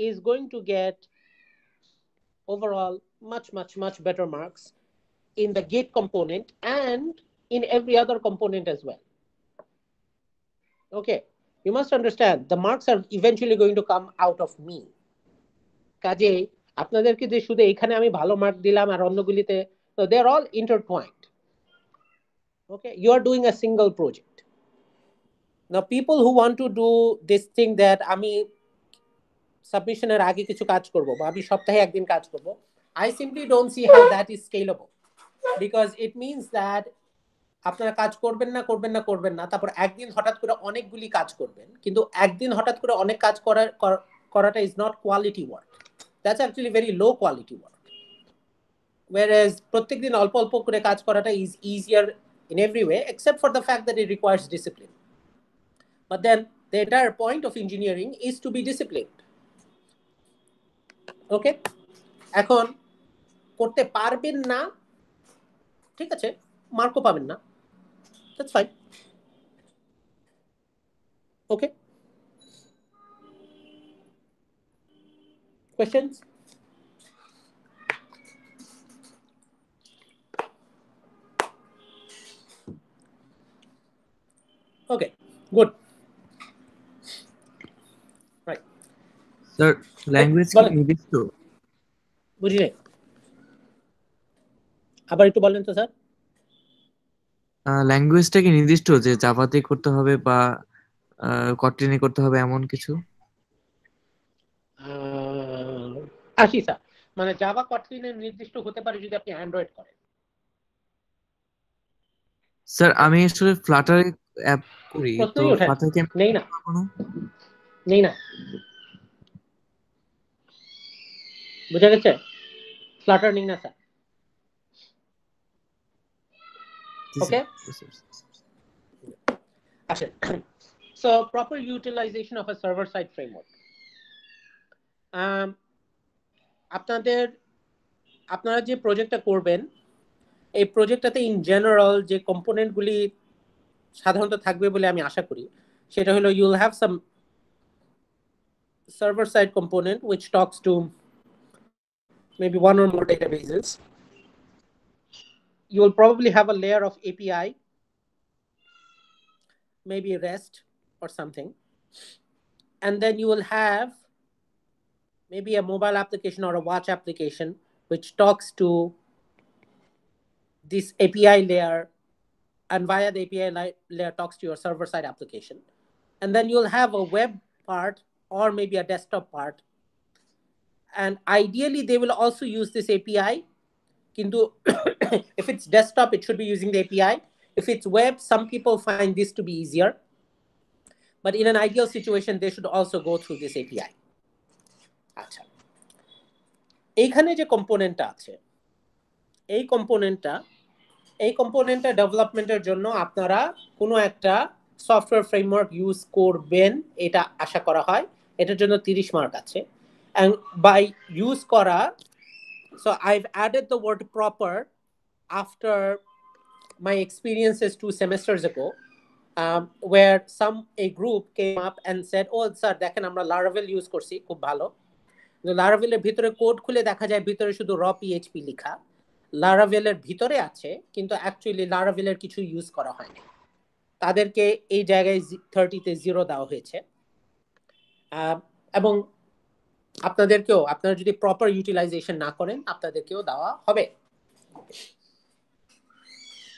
is going to get overall much better marks in the gate component and in every other component as well. Okay, you must understand the marks are eventually going to come out of me. কাজে আপনাদেরকে যে শুধু এখানে আমি ভালো mark দিলাম আর অন্যগুলিতে, so they're all intertwined. Okay, you are doing a single project. Now people who want to do this thing that আমি সাবমিশনের আগে কিছু কাজ করব বা আমি সপ্তাহে একদিন কাজ করব, I simply don't see how that is scalable, because it means that আপনারা কাজ করবেন না, তারপর একদিন হঠাৎ করে অনেকগুলি কাজ করবেন, কিন্তু একদিন হঠাৎ করে অনেক কাজ করাটা is not quality work. That's actually very low quality work. Whereas প্রত্যেকদিন অল্প অল্প করে কাজ করাটা is easier in every way except for the fact that it requires discipline. But then the entire point of engineering is to be disciplined. Okay, এখন করতে পারবেন না, ঠিক আছে, মার্কও পাবেন না, that's fine. Okay, questions? Okay, good. Right. Sir language কি বলেন। নির্দিষ্ট? বুঝি নাই, আবার একটু বলেন তো স্যার। ল্যাঙ্গুয়েজটা কি নির্দিষ্ট যে জাভাতে করতে হবে বা কটলিনে করতে হবে এমন কিছু? আসি স্যার, মানে জাভা কটলিনের নির্দিষ্ট হতে পারে যদি আপনি অ্যান্ড্রয়েড করেন। স্যার আমি আসলে ফ্লাটারে অ্যাপ করি, তো প্রশ্নই ওঠে না। ফ্লাটার কি নেই না, কোনো নেই না, বুঝা গেছে, ফ্লাটার নেই না স্যার। Okay, আসেন। So proper utilization of a server side framework. আপনারা যে প্রজেক্টটা করবেন, এই প্রজেক্টটাতে ইন জেনারেল যে কম্পোনেন্টগুলি সাধারণত থাকবে বলে আমি আশা করি, সেটা হলো you will have some server side component which talks to maybe one or more databases. You will probably have a layer of API, maybe REST or something, and then you will have maybe a mobile application or a watch application which talks to this API layer, and via the API layer talks to your server-side application. And then you'll have a web part or maybe a desktop part. And ideally, they will also use this API. If it's desktop, it should be using the API. If it's web, some people find this to be easier. But in an ideal situation, they should also go through this API. আচ্ছা, এইখানে যে কম্পোনেন্টটা আছে, এই কম্পোনেন্টটা ডেভেলপমেন্টের জন্য আপনারা কোনো একটা সফটওয়্যার ফ্রেমওয়ার্ক ইউজ করবেন, এটা আশা করা হয়। এটার জন্য 30 মার্ক আছে। And by use করা, so I've added the word proper after my experiences 2 semesters ago, where a group came up and said, oh sir, দেখেন আমরা Laravel ইউজ করছি, খুব ভালো। Laravel এর ভিতরে কোড খুলে দেখা যায় ভিতরে শুধু র PHP লেখা, লারাভেলের ভিতরে আছে কিন্তু অ্যাকচুয়ালি লারাভেলের কিছু ইউজ করা হয়নি, তাদেরকে এই জায়গায় 30-তে 0 দেওয়া হয়েছে। এবং আপনাদেরকেও, আপনারা যদি প্রপার ইউটিলাইজেশন না করেন আপনাদেরকেও দেওয়া হবে।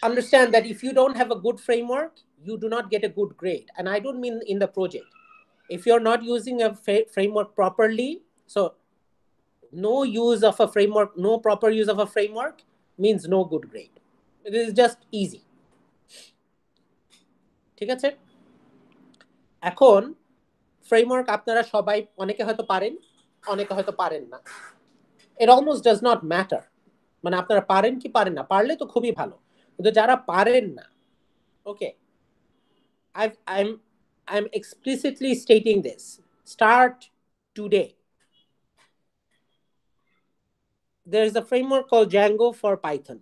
Understand that if you don't have a good framework, you do not get a good grade. And I don't mean in the project. If you're not using a framework properly, so no use of a framework, no proper use of a framework means no good grade. It is just easy. ঠিক আছে? এখন framework আপনারা সবাই, অনেকে হয়তো পারেন, অনেকে হয়তো পারেন না। It almost does not matter. মানে আপনারা পারেন কি পারেন না, পারলে তো খুবই ভালো, কিন্তু যারা পারেন না, okay, I'm explicitly stating this. Start today. There is a framework called Django for Python.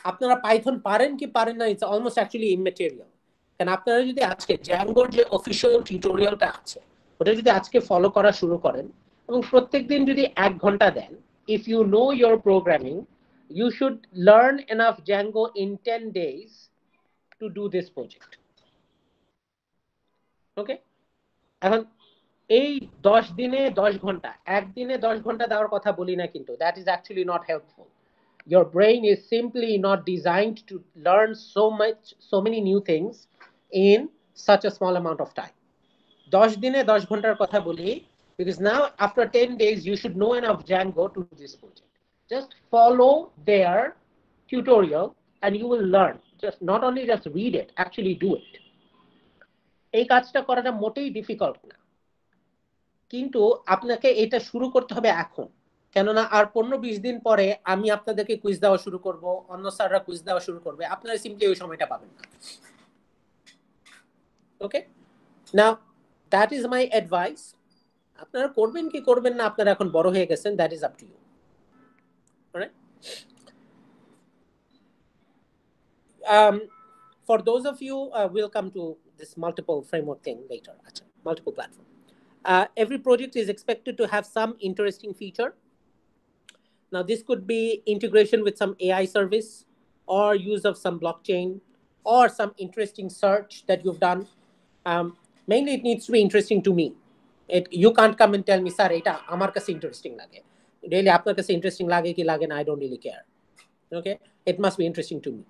আপনারা পাইথন পারেন কি পারেন না, it's almost actually immaterial. কারণ আপনারা যদি আজকে জ্যাঙ্গোর যে অফিসিয়াল টিউটোরিয়ালটা আছে ওটা যদি আজকে ফলো করা শুরু করেন এবং প্রত্যেকদিন যদি 1 ঘন্টা দেন, if you know your programming, you should learn enough Django in 10 days to do this project. Okay? এখন এই 10 দিনে 10 ঘন্টা, একদিনে 10 ঘন্টা দেওয়ার কথা বলি না, কিন্তু that is actually not helpful. Your brain is simply not designed to learn so many new things in such a small amount of time. 10 দিনে 10 ঘন্টার কথা বলি, because now after 10 days you should know enough Django to do this project. Just follow their tutorial and you will learn. Just not only just read it, actually do it. এই কাজটা করাটা মোটেই difficult না, কিন্তু আপনাকে এটা শুরু করতে হবে এখন, কেননা আর 15-20 দিন পরে আমি আপনাদেরকে কুইজ দেওয়া শুরু করব, অন্য স্যাররা কুইজ দেওয়া শুরু করবে, আপনারা সিম্পলি ওই সময়টা পাবেন না। Okay, now that is my advice. আপনারা করবেন কি করবেন না, আপনারা এখন বড় হয়ে গেছেন, that is up to you. Alright, for those of you, we'll come to this multiple framework thing later. Multiple platform. Every project is expected to have some interesting feature. Now, this could be integration with some AI service or use of some blockchain or some interesting search that you've done. Mainly, it needs to be interesting to me. You can't come and tell me, sir, eta amar kache interesting lage. Really, apnar kache interesting lage ki lage na, I don't really care. Okay, it must be interesting to me.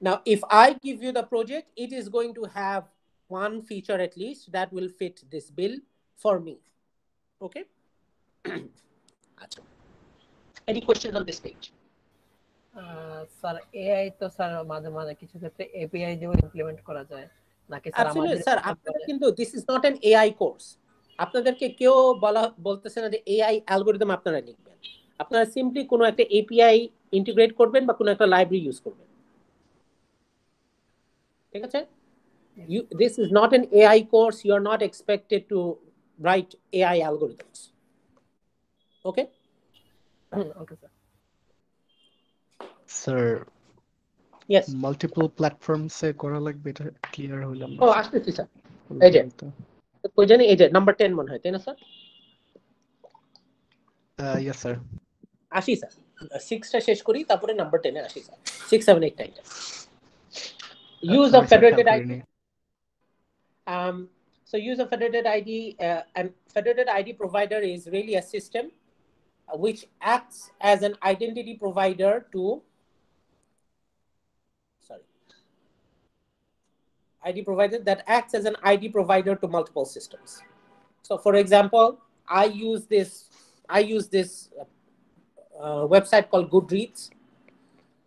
Now, if I give you the project, it is going to have one feature at least that will fit this bill for me. Okay. Any questions on this page? Sir AI তো sir মাঝে মাঝে কিছু ক্ষেত্রে API দিয়েও implement করা যায় নাকি sir? আমাদের স্যার আপনারা কিন্তু this is not an AI course. আপনাদেরকে কেউ বলতেছে না যে এআই অ্যালগরিদম আপনারা লিখবেন। আপনারা সিম্পলি কোনো একটা এপিআই ইন্টিগ্রেট করবেন বা কোনো একটা লাইব্রেরি ইউজ করবেন। ঠিক আছে? This is not an AI course. You are not expected to write AI algorithms. Okay? Okay, sir. Sir, yes, multiple platforms এ করা লাগবে, এটা ক্লিয়ার হইলাম না। আসতেছি স্যার। এই যে কই জানি, এই যে নাম্বার 10 মনে হয়, তাই না স্যার? Yes sir. আসি স্যার, 6টা শেষ করি তারপরে নাম্বার 10 এ আসি sir. 6, 7, 8, 9. Use of federated ID. So use of federated ID, and federated ID provider is really a system which acts as an identity provider to ID provider that acts as an ID provider to multiple systems. So for example, I use this website called Goodreads,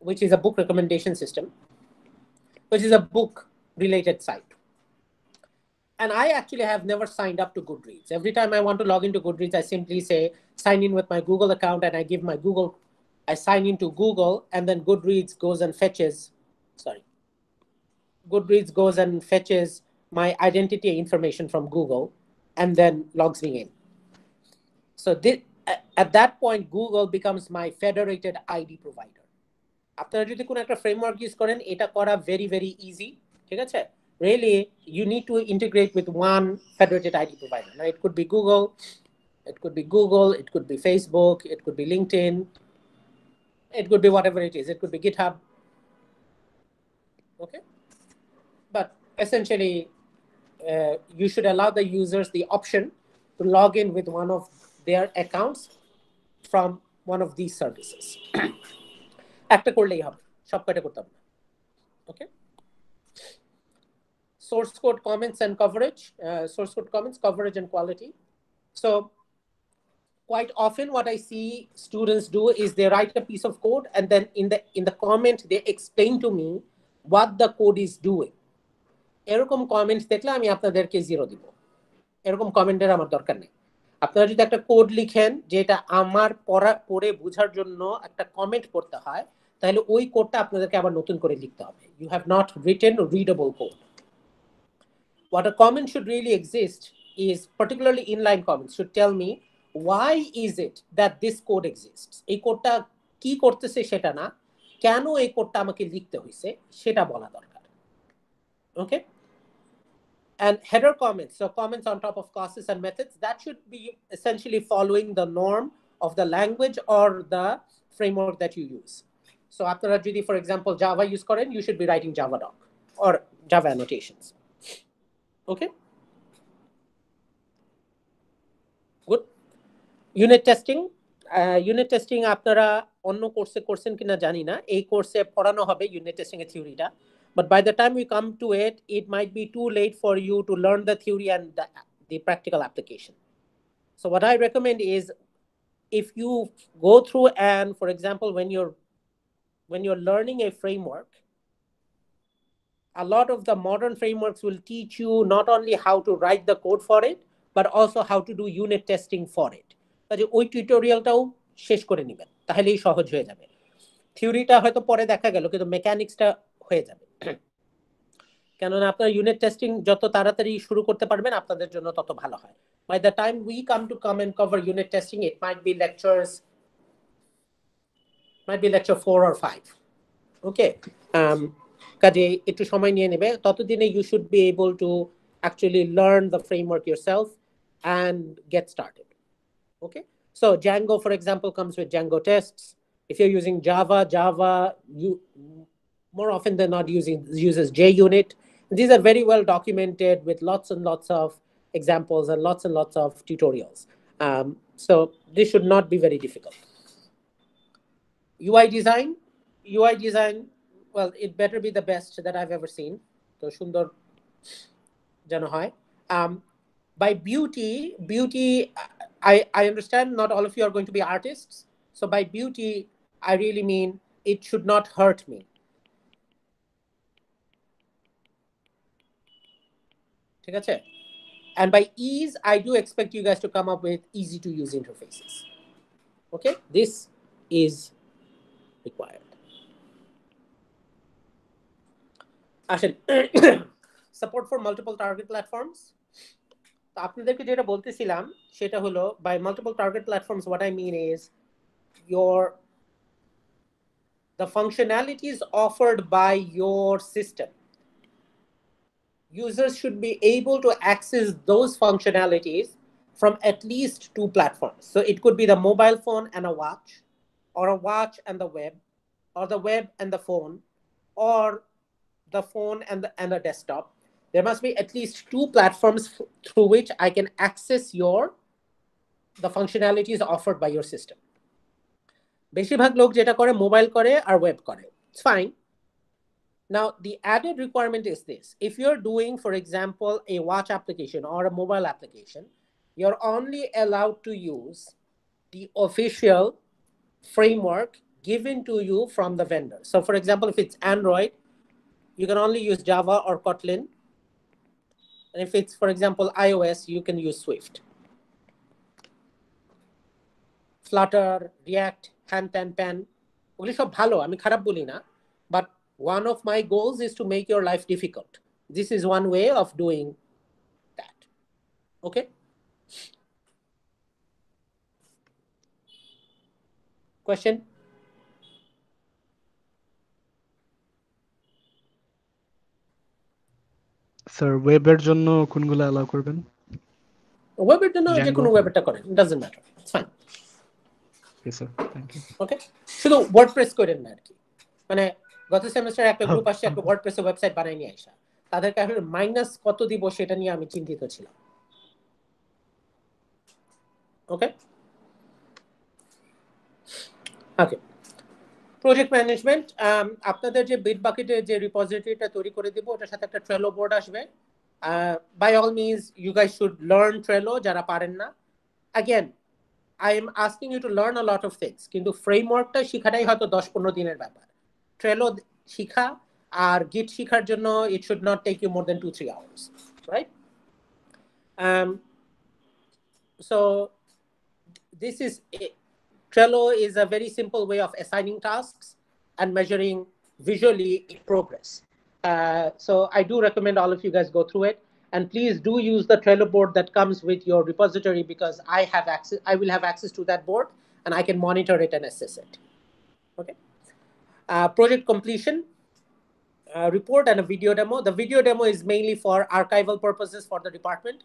which is a book recommendation system, which is a book related site. And I actually have never signed up to Goodreads. Every time I want to log into Goodreads, I simply say, sign in with my Google account, and I give my I sign into Google, and then Goodreads goes and fetches my identity information from Google and then logs me in. So at that point, Google becomes my federated ID provider. আপনারা যদি কোনো একটা framework use করেন, এটা করা very, very easy. ঠিক আছে? Really, you need to integrate with one federated ID provider. Now, it could be Google, It could be Google, it could be Facebook, it could be LinkedIn, it could be whatever it is. It could be GitHub. Okay, but essentially, you should allow the users the option to log in with one of their accounts from one of these services. একটা করলেই হবে, সব কয়টা করতে হবে না। Okay. Source code comments and coverage, source code comments, coverage and quality. So quite often what I see students do is they write a piece of code and then in the comment they explain to me what the code is doing. এরকম comment দেখলে আমি আপনাদেরকে 0 দিব। এরকম কমেন্টের আমার দরকার নেই। আপনারা যদি একটা কোড লিখেন যেটা আমার পড়ে বোঝার জন্য একটা কমেন্ট করতে হয়, তাহলে ওই কোডটা আপনাদেরকে আবার নতুন করে লিখতে হবে। You have not written readable code. What a comment should really exist is, particularly inline comments, should tell me why is it that this code exists. এই কোডটা কি করতেছে সেটা না, কেন এই কোডটা আমাকে লিখতে হইছে সেটা বলা দরকার। Okay. And header comments, so comments on top of classes and methods, that should be essentially following the norm of the language or the framework that you use. So after যদি for example Java use করেন, you should be writing Java doc or Java annotations. Okay, good. Unit testing আপনারা অন্য কোর্সে করছেন কিনা জানি না, এই কোর্সে পড়ানো হবে ইউনিট টেস্টিং এর থিওরিটা, but by the time we come to it, it might be too late for you to learn the theory and the practical application. So what I recommend is, if you go through and, for example, when you're learning a framework, a lot of the modern frameworks will teach you not only how to write the code for it, but also how to do unit testing for it. কাজে ওই টিউটোরিয়ালটাও শেষ করে নেবেন, তাহলেই সহজ হয়ে যাবে। থিওরিটা হয়তো পরে দেখা গেল, কিন্তু মেকানিক্সটা হয়ে যাবে। কেননা আপনার ইউনিট টেস্টিং যত তাড়াতাড়ি শুরু করতে পারবেন আপনাদের জন্য তত ভালো হয়। By the time we come and cover unit testing, it might be lecture 4 or 5. Okay. কাজে একটু সময় নিয়ে নেবে, ততদিনে you should be able to actually learn the framework yourself and get started. Okay, so Django, for example, comes with Django tests. If you're using Java, you more often than not uses JUnit. These are very well documented with lots and lots of examples and lots of tutorials. So this should not be very difficult. UI design, well, it better be the best that I've ever seen. So সুন্দর যেন হয়। By beauty, I understand not all of you are going to be artists. So by beauty, I really mean it should not hurt me. ঠিক আছে? And by ease, I do expect you guys to come up with easy to use interfaces. Okay, this is required. আসেন, support for multiple target platforms. তো আপনাদেরকে যেটা বলতেছিলাম সেটা হলো, by multiple target platforms, what I mean is the functionalities offered by your system. Users should be able to access those functionalities from at least 2 platforms. So it could be the mobile phone and a watch, or a watch and the web, or the web and the phone, or the phone and the desktop. There must be at least 2 platforms through which I can access the functionalities offered by your system. বেশিরভাগ লোক যেটা করে mobile করে আর web করে, it's fine. Now the added requirement is this: if you're doing, for example, a watch application or a mobile application, you're only allowed to use the official framework given to you from the vendor. So for example, if it's Android, you can only use Java or Kotlin. And if it's, for example, iOS, you can use Swift. Flutter, React, Pan, ওগুলি সব ভালো, আমি খারাপ বলি না, but one of my goals is to make your life difficult. This is one way of doing that. Okay? Question? Sir ওয়েবের জন্য কোনগুলো অ্যালাউ করবেন? ওয়েবের জন্য যে Django? কোনো ওয়েবটা করেন, doesn't matter, it's fine. Okay, sir. Thank you. ওকে, শুধু WordPress করেন না আর কি। মানে গত সেমিস্টারে একটা গ্রুপ আসছে, একটা ওয়ার্ডপ্রেসের ওয়েবসাইট বানাই নিয়ে আসা, তাদেরকে আসলে মাইনাস কত দিব সেটা নিয়ে আমি চিন্তিত ছিলাম। ওকে ওকে, প্রজেক্ট ম্যানেজমেন্ট, আপনাদের যে বিটবাকেটে যে রিপোজিটরিটা তৈরি করে দিব ওটার সাথে একটা ট্রেলো বোর্ড আসবে। By all means you guys should learn Trello, যারা পারেন না। Again I am asking you to learn a lot of things, কিন্তু ফ্রেমওয়ার্কটা শিখাটাই হয়তো 10-15 দিনের ব্যাপার। ট্রেলো শিখা আর গিট শিখার জন্য it should not take you more than 2-3 hours, right? So this is Trello is a very simple way of assigning tasks and measuring visually progress. So I do recommend all of you guys go through it, and please do use the Trello board that comes with your repository, because I will have access to that board and I can monitor it and assess it. Okay. Project completion report and a video demo. The video demo is mainly for archival purposes for the department.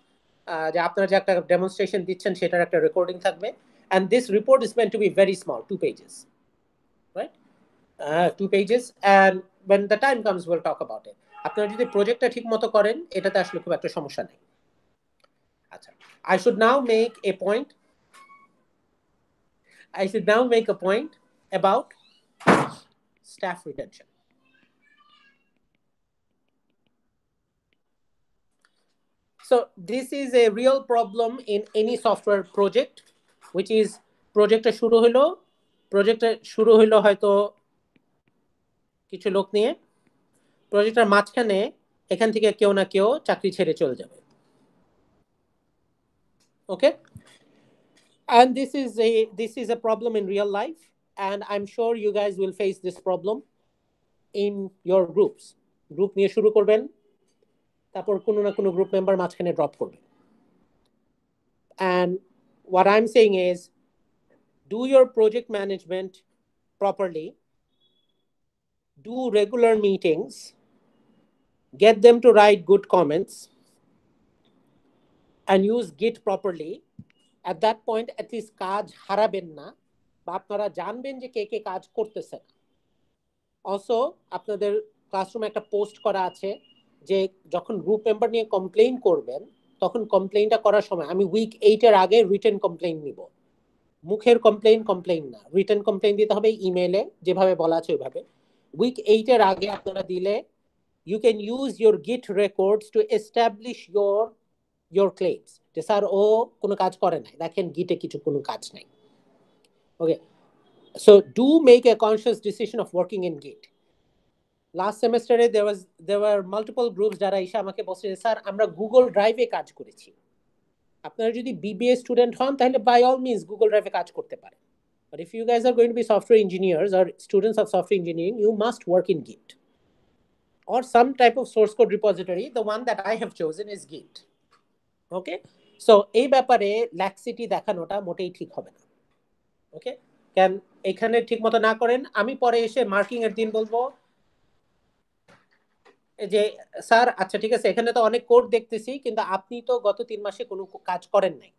যে আপনারা যে একটা demonstration দিচ্ছেন সেটার একটা recording থাকবে, and this report is meant to be very small, 2 pages, right? 2 pages, and when the time comes we'll talk about it. আপনারা যদি প্রজেক্টটা ঠিকমতো করেন এটাতে আসলে খুব একটা সমস্যা নেই। আচ্ছা, I should now make a point about staff retention. So this is a real problem in any software project, which is project শুরু হলো হয়তো কিছু লোক নিয়ে, প্রজেক্টের মাঝখানে এখান থেকে কেউ না কেউ চাকরি ছেড়ে চলে যাবে। ওকে, and this is a problem in real life, and I'm sure you guys will face this problem in your groups. Group নিয়ে শুরু করবেন, তারপর কোনো না কোনো গ্রুপ মেম্বার মাঝখানে ড্রপ করবে। And what I'm saying is, do your project management properly, do regular meetings, get them to write good comments, and use Git properly. At that point, at least কাজ হারাবেন না, বা আপনারা জানবেন যে কে কে কাজ করতেছেন। Also, আপনাদের ক্লাসরুমে একটা পোস্ট করা আছে যে যখন গ্রুপ মেম্বার নিয়ে কমপ্লেইন করবেন তখন কমপ্লেইনটা করার সময় আমি উইক 8 এর আগে রিটেন কমপ্লেইন নিব। মুখের কমপ্লেইন না, রিটেন কমপ্লেইন দিতে হবে ইমেইলে যেভাবে বলা আছে ওইভাবে। উইক 8 এর আগে আপনারা দিলে you can use your Git records to establish your claims, যে স্যার ও কোনো কাজ করে নাই, দেখেন গিটে কিছু কোনো কাজ নাই। ওকে, so do make a conscious decision of working in Git. Last semester there were multiple groups যারা এসে আমাকে বলছে স্যার আমরা গুগল ড্রাইভে কাজ করেছি। আপনারা যদি বিবিএ স্টুডেন্ট হন তাহলে বাই অল মিনস গুগল ড্রাইভে কাজ করতে পারেন, but if you guys are going to be software engineers or students of software engineering, you must work in Git or some type of source code repository. The one that I have chosen is Git. Okay, so এই ব্যাপারে laxity দেখানোটা মোটেই ঠিক হবে না। ওকে, কেন এখানে ঠিক মতো না করেন আমি পরে এসে মার্কিং এর দিন বলবো যে স্যার আচ্ছা ঠিক আছে এখানে তো অনেক কোড দেখতেছি কিন্তু আপনি তো গত 3 মাসে কোনো কাজ করেন নাই।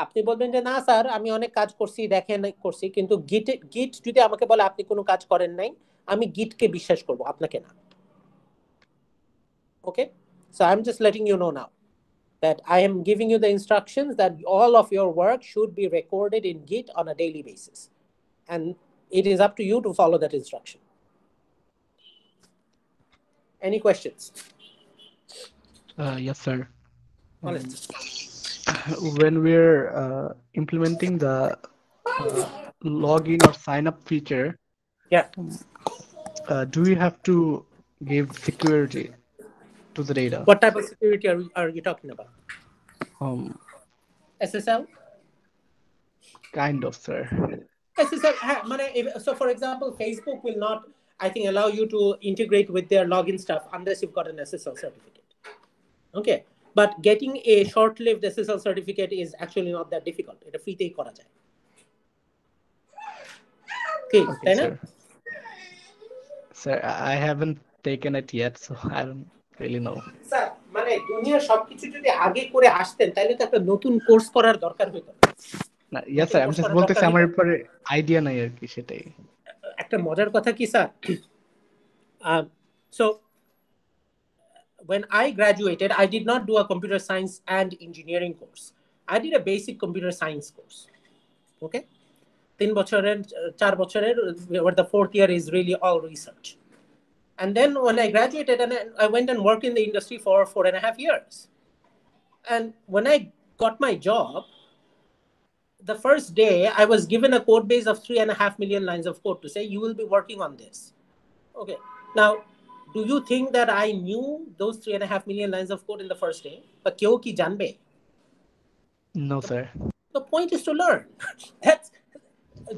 আপনি বলবেন যে না স্যার আমি অনেক কাজ করছি, দেখেন করছি, কিন্তু গিট যদি আমাকে বলে আপনি কোনো কাজ করেন নাই, আমি গিটকে বিশ্বাস করব, আপনাকে না। ওকে, so I'm just letting you know now that I am giving you the instructions that all of your work should be recorded in Git on a daily basis, and it is up to you to follow that instruction. Any questions? Yes, sir. When we're implementing the login or sign up feature, yeah, do we have to give security to the data? What type of security are you talking about? SSL? Kind of, sir. SSL, so for example, Facebook will not, I think, allow you to integrate with their login stuff unless you've got an SSL certificate. Okay, but getting a short-lived SSL certificate is actually not that difficult. It's free take kora jay. Okay, sir, I haven't taken it yet, so I don't really know. Sir, মানে দুনিয়ার সবকিছু যদি আগে করে আসতেন তাহলে তো একটা নতুন কোর্স করার দরকার হতো না ইয়া স্যার, আমি জাস্ট বলতেছি আমার ব্যাপারে আইডিয়া নাই আর কি, সেটাই। একটা মজার কথা কি sir, so when I graduated I did not do a computer science and engineering course. I did a basic computer science course. Okay, 3 বছরের 4 বছরের, where the fourth year is really all research. And then when I graduated and I went and worked in the industry for 4.5 years. And when I got my job, the first day I was given a code base of 3.5 million lines of code to say you will be working on this. Okay, now do you think that I knew those 3.5 million lines of code in the first day? But kyo ki janbe? No sir. The point is to learn. That's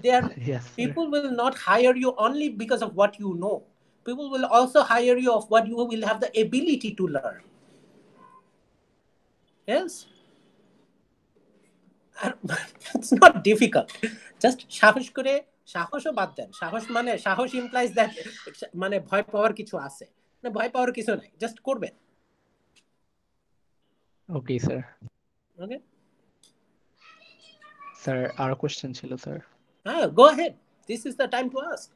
there. Yes sir. People will not hire you only because of what you know. People will also hire you of what you will have the ability to learn. Yes, it's not difficult. Just সাহস করে, সাহসও বাদ দেন, সাহস মানে সাহস implies that মানে ভয় পাওয়ার কিছু আছে, না ভয় পাওয়ার কিছু নাই, জাস্ট করবেন। Okay sir. ওকে স্যার আর কোশ্চেন ছিল স্যার। হ্যাঁ, go ahead, this is the time to ask.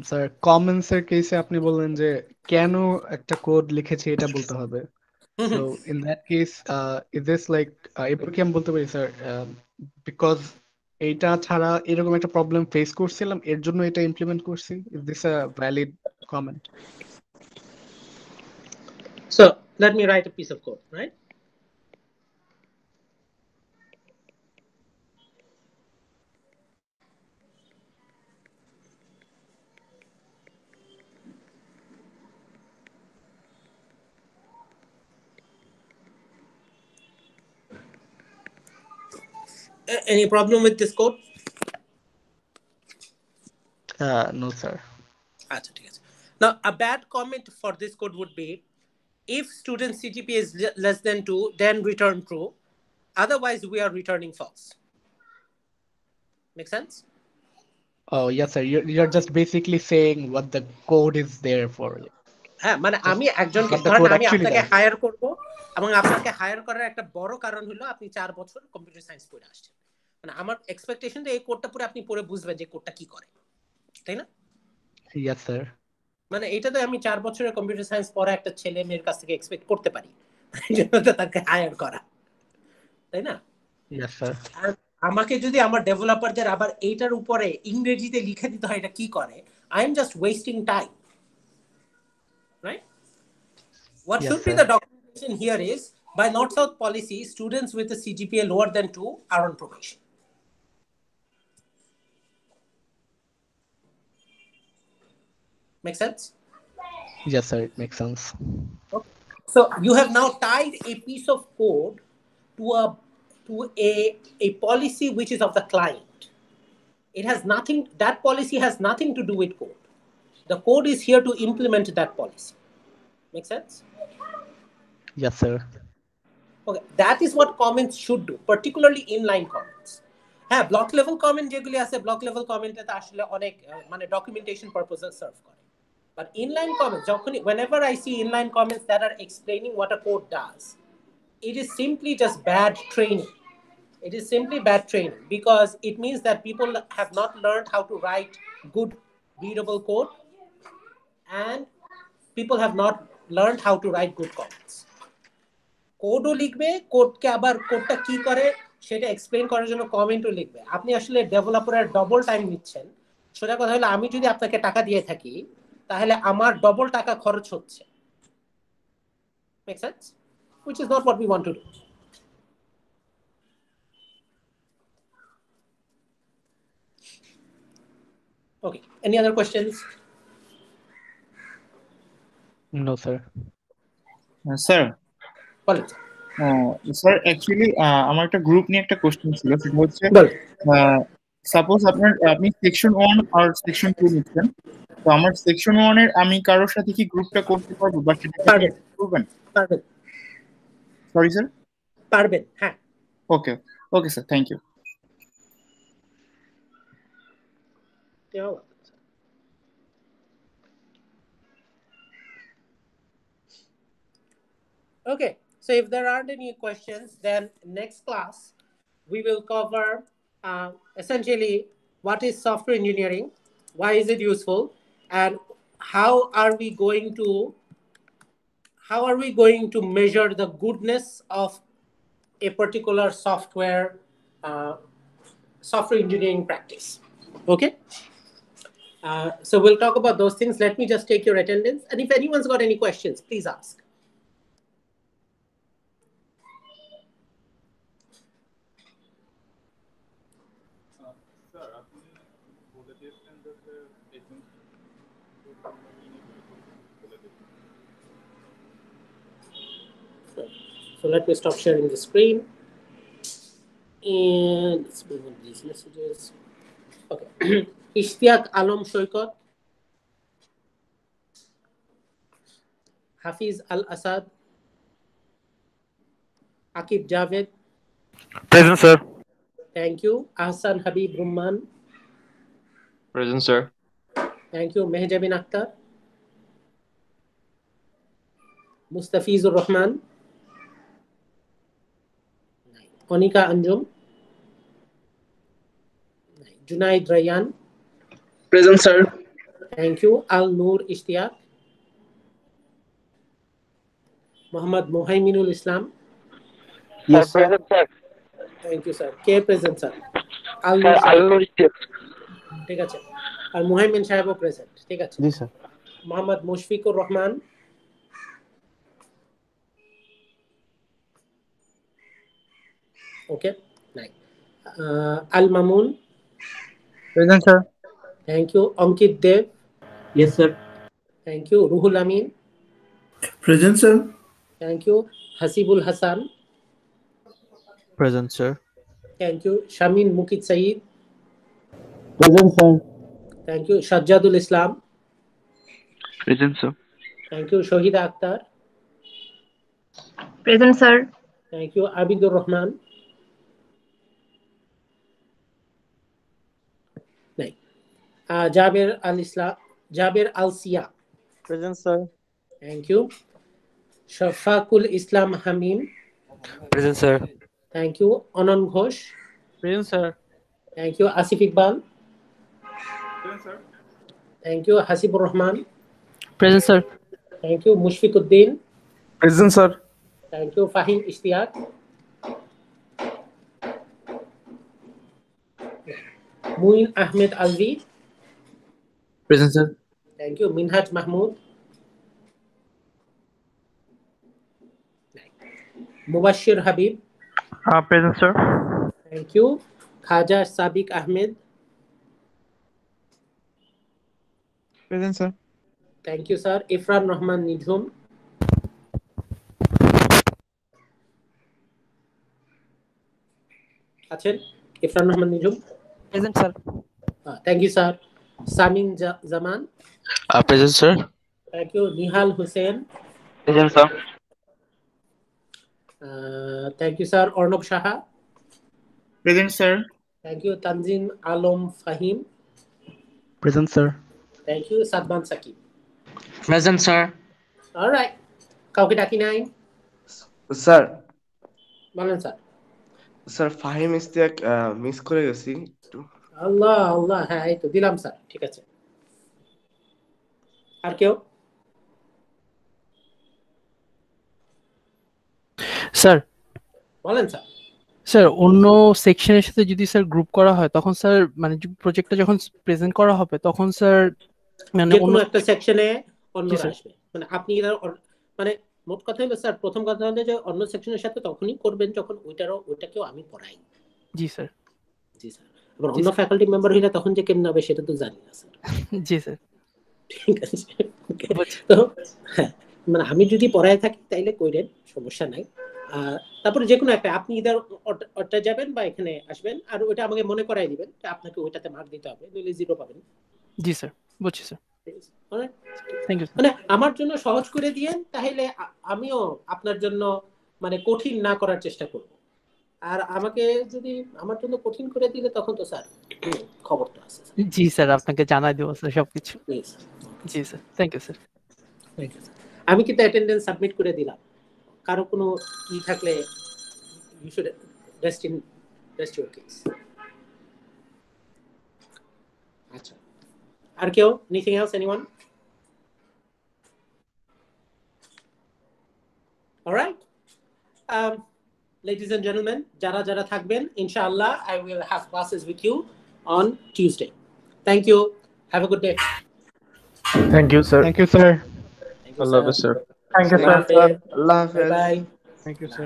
Sir comments এর কেসে আপনি বললেন যে কেন একটা কোড লিখেছি এটা বলতে হবে। So in that case, is this like এরপর কি আমি বলতে পারি স্যার বিকজ এইটা ছাড়া এরকম একটা প্রবলেম ফেস করছিলাম এর জন্য এটা ইমপ্লিমেন্ট করছি? Is this a valid comment? So let me write a piece of code, right? Any problem with this code? No sir. আচ্ছা ঠিক আছে। Now a bad comment for this code would be if student CGPA is less than 2 then return true, otherwise we are returning false. Make sense? Oh yes sir, you're just basically saying what the code is there for. হ্যাঁ, মানে আমি একজনকে What the ধরেন code আমি actually আপনাকে does. Higher করব, এবং আপনাকে হায়ার করার একটা বড় কারণ হলো আপনি 4 বছর কম্পিউটার সায়েন্স পড়ে আসছেন। মানে আমার এক্সপেকটেশন যে এই কোডটা পুরো আপনি পড়ে বুঝবেন যে কোডটা কি করে, তাই না? Yes sir. মানে এটা তো আমি 4 বছরের কম্পিউটার সায়েন্স পড়া একটা ছেলে মেয়ের কাছ থেকে এক্সপেক্ট করতে পারি, এই জন্য তো তাকে হায়ার করা, তাই না? Yes sir. আর আমাকে যদি আমার ডেভেলপারদের আবার এইটার উপরে ইংরেজিতে লিখে দিতে হয় এটা কি করে, I am just wasting time, right? What Yes should be sir. the documentation here is, by North-South policy, students with a CGPA lower than 2 are on probation. Make sense? Yes sir, it makes sense. Okay. So you have now tied a piece of code to a policy which is of the client. It has nothing, that policy has nothing to do with code. The code is here to implement that policy. Make sense? Yes sir. Okay, that is what comments should do, particularly inline comments. হ্যাঁ, block level comment যেগুলি আছে, block level কমেন্টে তো আসলে অনেক মানে documentation পারপোজে serve করে। But inline comments, যখনই whenever I see inline comments that are explaining what a code does, it is simply just bad training. It is simply bad training because it means that people have not learned how to write good readable code, and people have not learned how to write good comments. কোডও লিখবে, কোডকে আবার কোডটা কি করে সেটা explain করার জন্য কমেন্টও লিখবে। আপনি আসলে ডেভেলপারের ডবল টাইম নিচ্ছেন। সোজা কথা হলো, আমি যদি আপনাকে টাকা দিয়ে থাকি তাহলে আমার ডবল টাকা খরচ হচ্ছে। Make sense? Which is not what we want to do. Okay, any other questions? No sir. Sir, বলেন স্যার অ্যাকচুয়ালি আমার একটা গ্রুপ নিয়ে একটা কোশ্চেন ছিল, সেটা হচ্ছে বলেন। সাপোজ আপনি সেকশন 1 আর সেকশন 2 নিচ্ছেন, তো আমার সেকশন 1 এর আমি কারোর সাথে কি গ্রুপটা করতে পারবো বা সেটা পারবেন, করবেন? পারবেন, সরি স্যার। পারবেন, হ্যাঁ। Okay okay sir, thank you. Okay, so if there aren't any questions, then next class we will cover essentially what is software engineering, why is it useful, and how are we going to measure the goodness of a particular uh, software engineering practice. Okay. So we'll talk about those things. Let me just take your attendance, and if anyone's got any questions, please ask. So let me stop sharing the screen. And let's bring up these messages. Okay. Ishtiaq Alam Shoykot, Hafiz Al Asad, Akib Javed. Present, sir. Thank you. Ahsan Habib Rumman. Present, sir. Thank you. Mehjabin Akhtar. Mustafizur Rahman. Onika Anjum. Junaid Rayyan. Present, sir. Thank you. Al Noor Ishtiaq. Muhammad Muhaiminul Islam. Yes, sir. Present, sir. Thank you, sir. K present, sir. Al Sir, Noor Shahid. Al-Nur Ishtiaq. ঠিক আছে। আর Muhaimin সাহেবও present, ঠিক আছে। জি sir. Mohammad Mushfiqur Rahman, okay, নাই। Al Mamun, Present, sir. Thank you. Ankit Deb, Yes, sir. Thank you. Ruhul Amin, Present, sir. Thank you. Hasibul Hasan, Present, sir. Thank you. Shamin Mukit Sayeed, Present, sir. Thank you. Sajjadul Islam, Present, sir. Thank you. Shahida Akhtar, Present, sir. Thank you. Abidur Rahman, নাই। Jaber Al Islam, Jaber Al Siya, Present, sir. Thank you. Shafakul Islam Hamim, Present, sir. Thank you. Anan Ghosh, Present, sir. Thank you. Asif Iqbal, thank you. Hasibur Rahman, Present, sir. Thank you. Mushfiq Uddin, Present, sir. Thank you. Fahim Ishtiaq, Muin Ahmed Alvi, Present, sir. Thank you. Minhaj Mahmud, Mubashshir Habib, Present, sir. Thank you. Khaja Sabik Ahmed, Present, sir. Thank you sir. Ifran Rahman Nijhum, আছেন? Ifran Rahman Nijhum, Present, sir. Thank you sir. Samin Zaman, Present, sir. Thank you. Nihal Hossain, Present, sir. Thank you sir. Arnab Saha, Present, sir. Thank you. Tanzim Alam Fahim, Present, sir. Thank you. Sadman Sakib. Present, sir. Alright, কাউকে ডাকি নাই? Sir, বলেন sir. Sir Fahim Ishtiaq miss করে গেছি একটু। আল্লাহ আল্লাহ, হ্যাঁ এই তো দিলাম স্যার, ঠিক আছে। আর কেউ? স্যার, বলেন স্যার। স্যার অন্য সেকশনের সাথে যদি স্যার গ্রুপ করা হয় তখন স্যার মানে প্রজেক্টটা যখন প্রেজেন্ট করা হবে তখন স্যার মানে যে অন্য কোনো একটা সেকশনে অন্যরা স্যার। আসবে, মানে আপনি মানে মোট কথা হলো স্যার, প্রথম কথা হলো যে অন্য সেকশনের সাথে তখনই করবেন যখন ওইটাকেও আমি পড়াই। জি স্যার। জি স্যার। আবার অন্য ফ্যাকাল্টি মেম্বার হইলে তখন যে কেমন হবে সেটা তো জানি না স্যার। জি স্যার। ঠিক আছে। তো হ্যাঁ, মানে আমি যদি পড়ায় থাকি তাইলে কইরেন, সমস্যা নাই। তারপরে যে কোনো একটা আপনি ইদার ওটা যাবেন বা এখানে আসবেন, আর ওইটা আমাকে মনে করাই দিবেন যে আপনাকে ওইটাতে মার্ক দিতে হবে, নইলে 0 পাবেন। জি স্যার, বুঝছি স্যার। Thank you sir. মানে আমার জন্য সহজ করে দিয়েন, তাহলে আমিও আপনার জন্য মানে কঠিন না করার চেষ্টা করব। আর আমাকে যদি আমার জন্য কঠিন করে দিলে তখন তো স্যার খবর তো আছে। জি স্যার, আপনাকে জানাই দেবো স্যার সবকিছু। প্লিজ। জি স্যার, থ্যাংক ইউ স্যার। আমি কিন্তু অ্যাটেন্ডেন্স সাবমিট করে দিলাম। কারো কোনো থাকলে you should rest your case. আচ্ছা, আর কেউ? Anything else, anyone? All right. Ladies and gentlemen, jara থাকবেন, inshallah, I will have classes with you on Tuesday. Thank you. Have a good day. Thank you, sir. Thank you, sir. Thank you, Allah, sir. Thank you, sir. Allah Hafiz. Bye-bye. Thank you, sir.